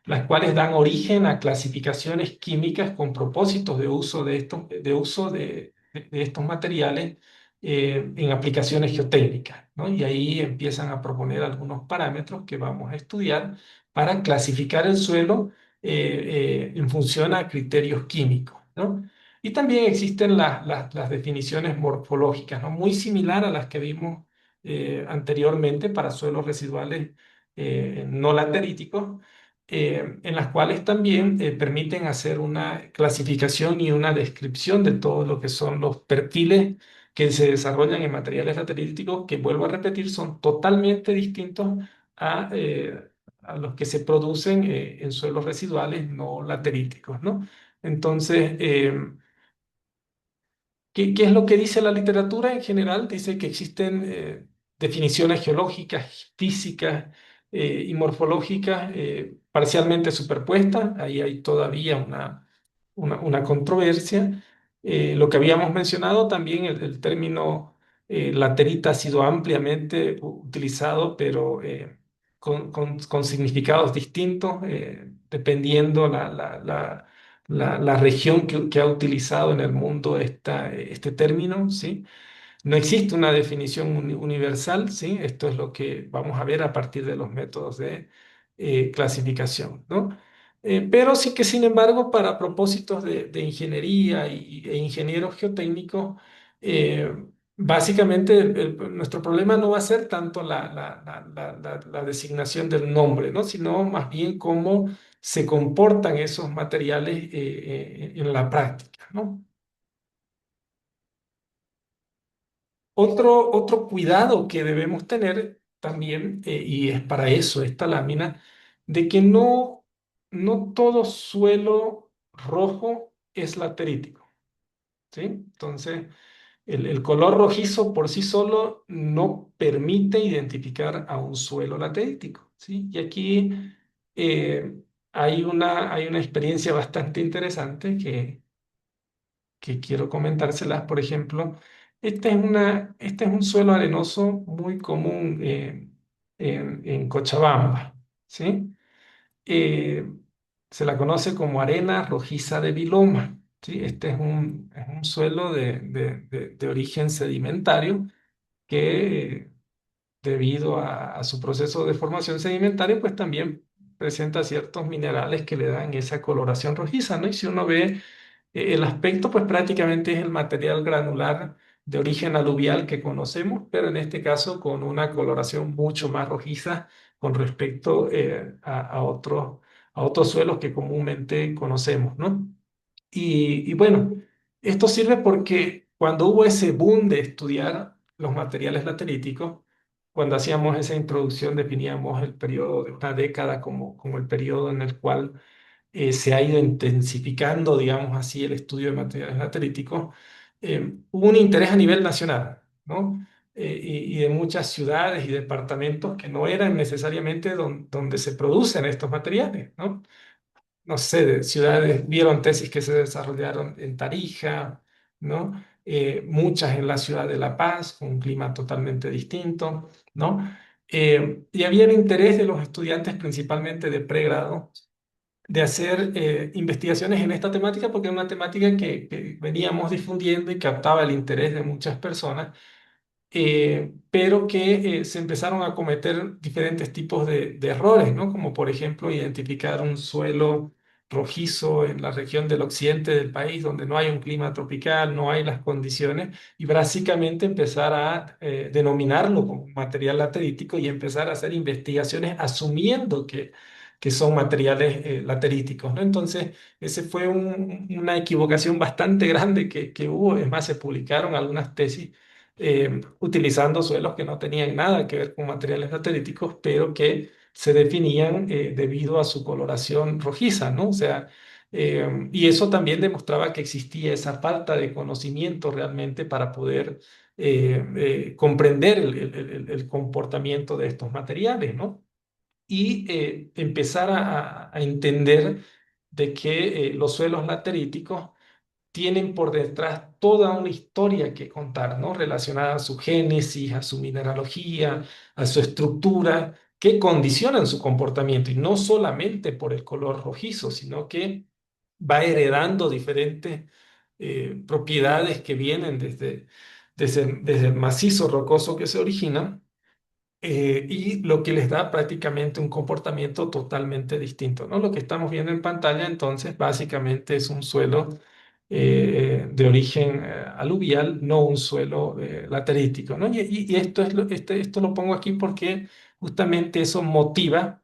las cuales dan origen a clasificaciones químicas con propósitos de uso de estos materiales en aplicaciones geotécnicas, ¿no? Y ahí empiezan a proponer algunos parámetros que vamos a estudiar para clasificar el suelo en función a criterios químicos, ¿no? Y también existen las definiciones morfológicas, ¿no? Muy similar a las que vimos anteriormente para suelos residuales no lateríticos, en las cuales también permiten hacer una clasificación y una descripción de todo lo que son los perfiles que se desarrollan en materiales lateríticos, que vuelvo a repetir, son totalmente distintos a los que se producen en suelos residuales no lateríticos, ¿no? Entonces, ¿qué es lo que dice la literatura en general? Dice que existen definiciones geológicas, físicas y morfológicas parcialmente superpuestas. Ahí hay todavía una controversia. Lo que habíamos mencionado también, el término laterita ha sido ampliamente utilizado, pero con significados distintos, dependiendo la región que ha utilizado en el mundo este término, ¿sí? No existe una definición universal, ¿sí? Esto es lo que vamos a ver a partir de los métodos de clasificación, ¿no? Pero sí que, sin embargo, para propósitos de ingeniería e ingenieros geotécnicos, eh, básicamente nuestro problema no va a ser tanto la designación del nombre, ¿no? Sino más bien cómo se comportan esos materiales en la práctica, ¿no? Otro cuidado que debemos tener también, y es para eso esta lámina, de que no todo suelo rojo es laterítico, ¿sí? Entonces, el color rojizo por sí solo no permite identificar a un suelo laterítico, ¿sí? Y aquí eh, hay una experiencia bastante interesante que quiero comentárselas. Por ejemplo, este es un suelo arenoso muy común en Cochabamba, ¿sí? Eh, Se la conoce como arena rojiza de Viloma, ¿sí? Este es un suelo de origen sedimentario que debido a su proceso de formación sedimentaria, pues también presenta ciertos minerales que le dan esa coloración rojiza, ¿no? Y si uno ve el aspecto, pues prácticamente es el material granular de origen aluvial que conocemos, pero en este caso con una coloración mucho más rojiza con respecto a otros suelos que comúnmente conocemos, ¿no? Y bueno, esto sirve porque cuando hubo ese boom de estudiar los materiales lateríticos, cuando hacíamos esa introducción definíamos el periodo de una década como el periodo en el cual se ha ido intensificando, digamos así, el estudio de materiales lateríticos, hubo un interés a nivel nacional, ¿no? Y de muchas ciudades y departamentos que no eran necesariamente donde se producen estos materiales, ¿no? No sé, de ciudades, vieron tesis que se desarrollaron en Tarija, ¿no? Muchas en la ciudad de La Paz, con un clima totalmente distinto, ¿no? Y había el interés de los estudiantes, principalmente de pregrado, de hacer investigaciones en esta temática, porque es una temática que veníamos difundiendo y captaba el interés de muchas personas, pero que se empezaron a cometer diferentes tipos de errores, ¿no? Como por ejemplo identificar un suelo rojizo en la región del occidente del país donde no hay un clima tropical, no hay las condiciones, y básicamente empezar a denominarlo como material laterítico y empezar a hacer investigaciones asumiendo que son materiales lateríticos, ¿no? Entonces, ese fue una equivocación bastante grande que hubo. Es más, se publicaron algunas tesis utilizando suelos que no tenían nada que ver con materiales lateríticos, pero que se definían debido a su coloración rojiza, ¿no? O sea, y eso también demostraba que existía esa falta de conocimiento realmente para poder comprender el comportamiento de estos materiales, ¿no? Y empezar a entender de que los suelos lateríticos tienen por detrás toda una historia que contar, ¿no? Relacionada a su génesis, a su mineralogía, a su estructura, que condicionan su comportamiento, y no solamente por el color rojizo, sino que va heredando diferentes propiedades que vienen desde el macizo rocoso que se origina, y lo que les da prácticamente un comportamiento totalmente distinto, ¿no? Lo que estamos viendo en pantalla entonces básicamente es un suelo de origen aluvial, no un suelo laterítico, ¿no? Y esto esto lo pongo aquí porque justamente eso motiva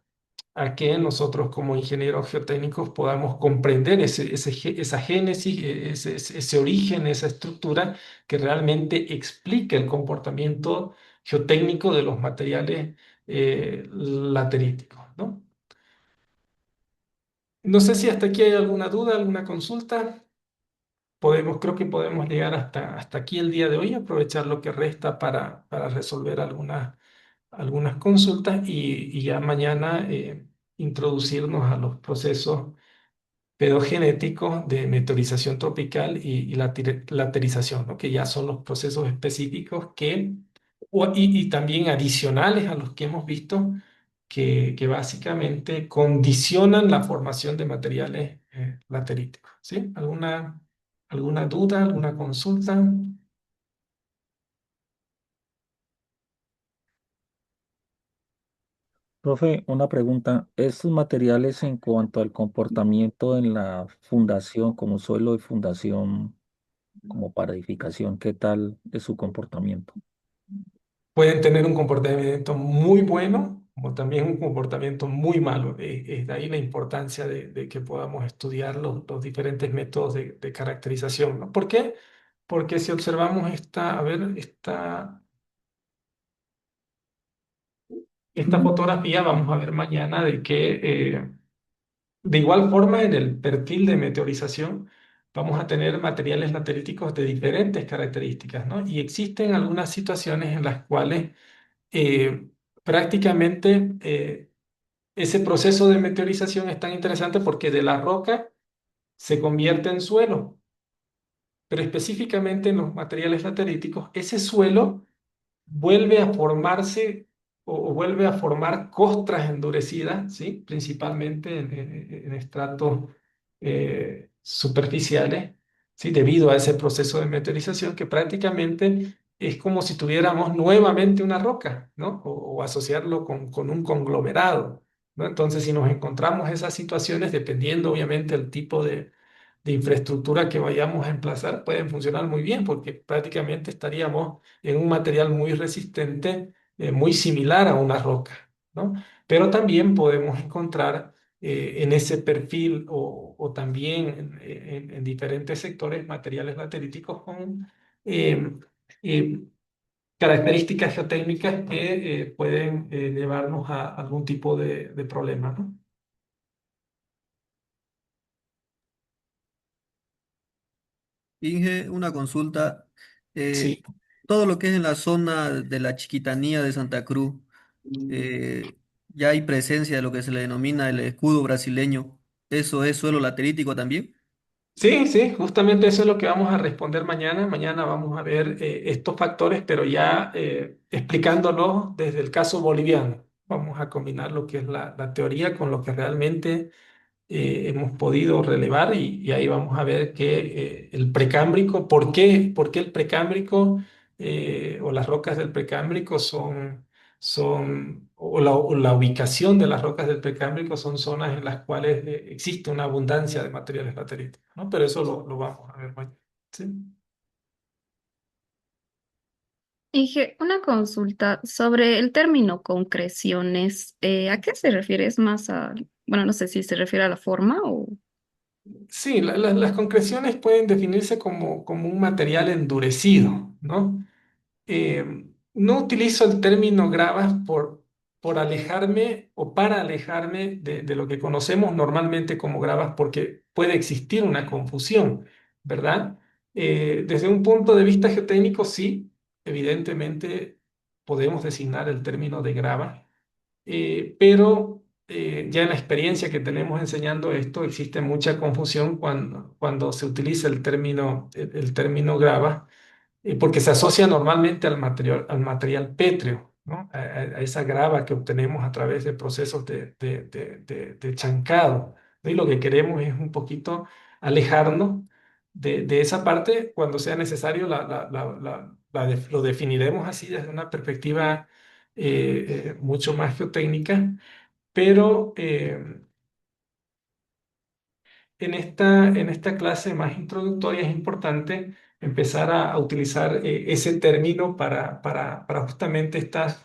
a que nosotros como ingenieros geotécnicos podamos comprender esa génesis, ese origen, esa estructura que realmente explica el comportamiento geotécnico de los materiales lateríticos, ¿no? No sé si hasta aquí hay alguna duda, alguna consulta. Creo que podemos llegar hasta aquí el día de hoy, aprovechar lo que resta para resolver algunas consultas, y ya mañana introducirnos a los procesos pedogenéticos de meteorización tropical y laterización, ¿no? Que ya son los procesos específicos y también adicionales a los que hemos visto, que básicamente condicionan la formación de materiales lateríticos, ¿sí? ¿Alguna duda, alguna consulta? Profe, una pregunta. ¿Estos materiales en cuanto al comportamiento en la fundación, como suelo de fundación, como para edificación, qué tal es su comportamiento? Pueden tener un comportamiento muy bueno, como también un comportamiento muy malo. Es de ahí la importancia de que podamos estudiar los diferentes métodos de caracterización, ¿no? ¿Por qué? Porque si observamos esta fotografía, vamos a ver mañana de que de igual forma en el perfil de meteorización vamos a tener materiales lateríticos de diferentes características, ¿no? Y existen algunas situaciones en las cuales eh, prácticamente ese proceso de meteorización es tan interesante porque de la roca se convierte en suelo, pero específicamente en los materiales lateríticos, ese suelo vuelve a formarse o vuelve a formar costras endurecidas, ¿sí? Principalmente en estratos superficiales, ¿sí? Debido a ese proceso de meteorización que prácticamente es como si tuviéramos nuevamente una roca, ¿no? O asociarlo con un conglomerado, ¿no? Entonces, si nos encontramos esas situaciones, dependiendo obviamente del tipo de infraestructura que vayamos a emplazar, pueden funcionar muy bien porque prácticamente estaríamos en un material muy resistente, muy similar a una roca, ¿no? Pero también podemos encontrar en ese perfil o también en diferentes sectores materiales lateríticos con eh, eh, características geotécnicas que pueden llevarnos a algún tipo de problema, ¿no? Inge, una consulta. Sí. Eh, Todo lo que es en la zona de la Chiquitanía de Santa Cruz, eh, ya hay presencia de lo que se le denomina el escudo brasileño. ¿Eso es suelo laterítico también? Sí, sí, justamente eso es lo que vamos a responder mañana. Mañana vamos a ver estos factores, pero ya explicándolos desde el caso boliviano. Vamos a combinar lo que es la teoría con lo que realmente hemos podido relevar y ahí vamos a ver que el precámbrico, por qué el precámbrico o las rocas del precámbrico o la ubicación de las rocas del precámbrico son zonas en las cuales existe una abundancia de materiales lateríticos, ¿no? Pero eso lo vamos a ver mañana. ¿Sí? Dije, una consulta sobre el término concreciones. ¿A qué se refiere? ¿Es más a, bueno, no sé si se refiere a la forma o... Sí, las concreciones pueden definirse como un material endurecido, ¿no? No utilizo el término gravas por alejarme o para alejarme de lo que conocemos normalmente como gravas porque puede existir una confusión, ¿verdad? Desde un punto de vista geotécnico, sí, evidentemente podemos designar el término de grava, pero ya en la experiencia que tenemos enseñando esto, existe mucha confusión cuando se utiliza el término grava porque se asocia normalmente al material pétreo, ¿no? A esa grava que obtenemos a través de procesos de chancado, ¿no? Y lo que queremos es un poquito alejarnos de esa parte cuando sea necesario, lo definiremos así desde una perspectiva mucho más geotécnica, pero en esta clase más introductoria es importante empezar a utilizar ese término para justamente estas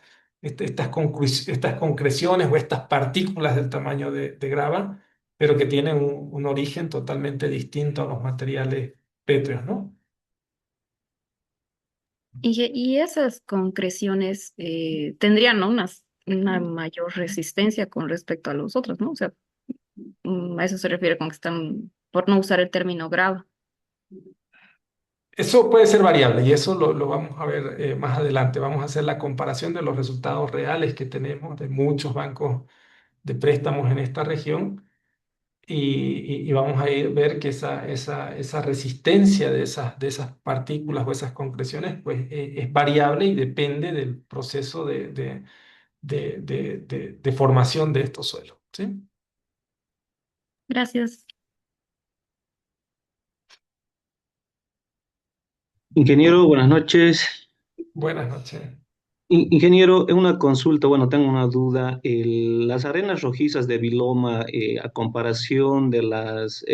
concreciones o estas partículas del tamaño de grava, pero que tienen un origen totalmente distinto a los materiales pétreos, ¿no? Y esas concreciones tendrían, ¿no? Una mayor resistencia con respecto a los otros, ¿no? O sea, a eso se refiere con que están, por no usar el término grava. Eso puede ser variable y eso lo vamos a ver más adelante. Vamos a hacer la comparación de los resultados reales que tenemos de muchos bancos de préstamos en esta región y vamos a ir ver que esa resistencia de esas partículas o esas concreciones pues es variable y depende del proceso de formación de estos suelos, ¿sí? Gracias. Ingeniero, buenas noches. Buenas noches. Ingeniero, en una consulta, bueno, tengo una duda. Las arenas rojizas de Viloma, a comparación de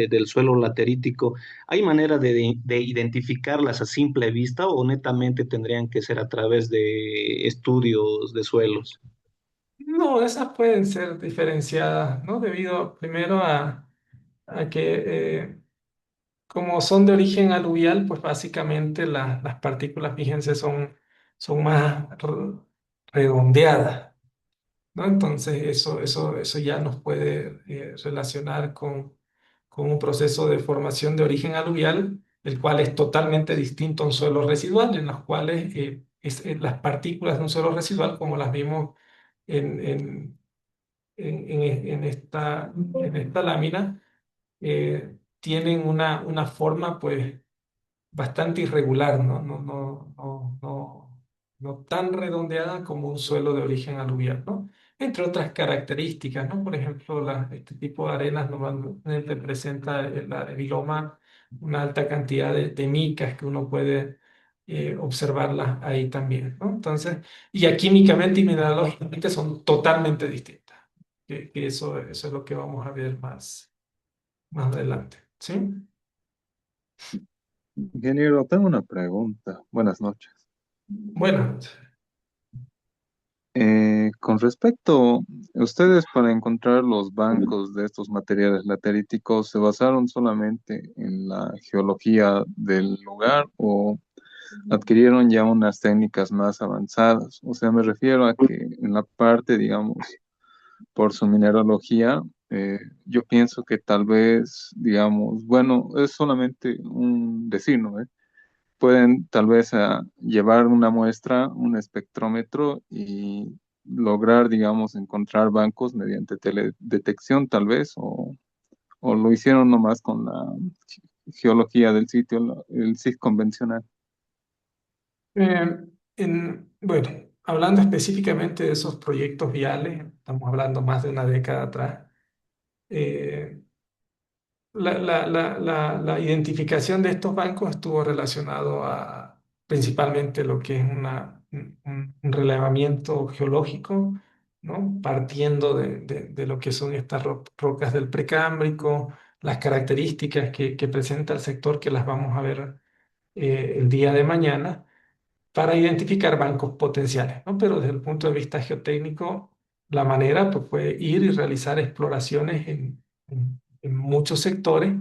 del suelo laterítico, ¿hay manera de identificarlas a simple vista o netamente tendrían que ser a través de estudios de suelos? No, esas pueden ser diferenciadas, ¿no? Debido primero a que como son de origen aluvial, pues básicamente las partículas, fíjense, son más redondeadas, ¿no? Entonces eso ya nos puede relacionar con un proceso de formación de origen aluvial, el cual es totalmente distinto a un suelo residual, en los cuales las partículas de un suelo residual, como las vimos en, en, en esta lámina, tienen una forma pues bastante irregular, no tan redondeada como un suelo de origen aluvial, ¿no? Entre otras características, ¿no? Por ejemplo, este tipo de arenas normalmente presenta la viloma una alta cantidad de micas que uno puede observarlas ahí también, ¿no? Entonces, y ya químicamente y mineralógicamente son totalmente distintas, que eso es lo que vamos a ver más adelante, ¿sí? Ingeniero, tengo una pregunta. Buenas noches. Bueno. Con respecto, ustedes para encontrar los bancos de estos materiales lateríticos, ¿se basaron solamente en la geología del lugar o adquirieron ya unas técnicas más avanzadas? O sea, me refiero a que en la parte, digamos, por su mineralogía, Yo pienso que tal vez, digamos, bueno, es solamente un decir, ¿no? Pueden tal vez llevar una muestra, un espectrómetro y lograr, digamos, encontrar bancos mediante teledetección tal vez, o lo hicieron nomás con la geología del sitio, el SIG convencional. Eh, bueno, hablando específicamente de esos proyectos viales, estamos hablando más de una década atrás. eh, la identificación de estos bancos estuvo relacionado a principalmente lo que es un relevamiento geológico, ¿no? Partiendo de lo que son estas rocas del Precámbrico, las características que presenta el sector, que las vamos a ver el día de mañana, para identificar bancos potenciales, ¿no? Pero desde el punto de vista geotécnico, la manera pues, fue ir y realizar exploraciones en muchos sectores,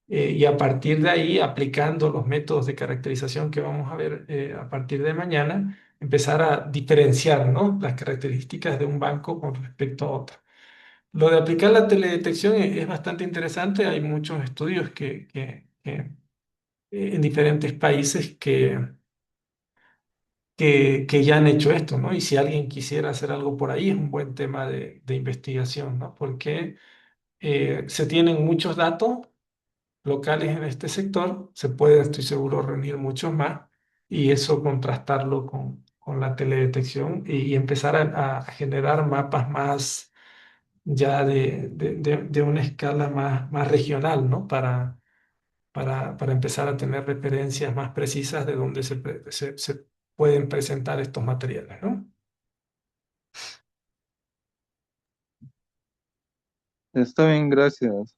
y a partir de ahí, aplicando los métodos de caracterización que vamos a ver a partir de mañana, empezar a diferenciar, ¿no? Las características de un banco con respecto a otro. Lo de aplicar la teledetección es bastante interesante. Hay muchos estudios en diferentes países que ya han hecho esto, ¿no? Y si alguien quisiera hacer algo por ahí, es un buen tema de investigación, ¿no? Porque se tienen muchos datos locales en este sector, se puede, estoy seguro, reunir muchos más y eso contrastarlo con la teledetección y empezar a generar mapas más ya de una escala más regional, ¿no? Para empezar a tener referencias más precisas de dónde se pueden presentar estos materiales, ¿no? Está bien, gracias.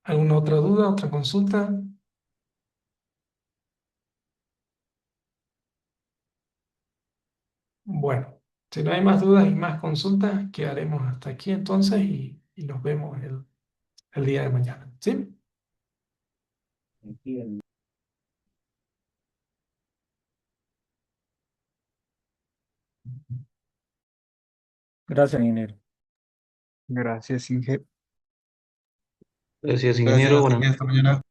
¿Alguna otra duda, otra consulta? Bueno, si no hay más dudas y más consultas, quedaremos hasta aquí entonces y nos vemos el día de mañana. ¿Sí? Gracias, ingeniero. Gracias, Inge. Gracias, ingeniero. Gracias, Buenas hasta mañana.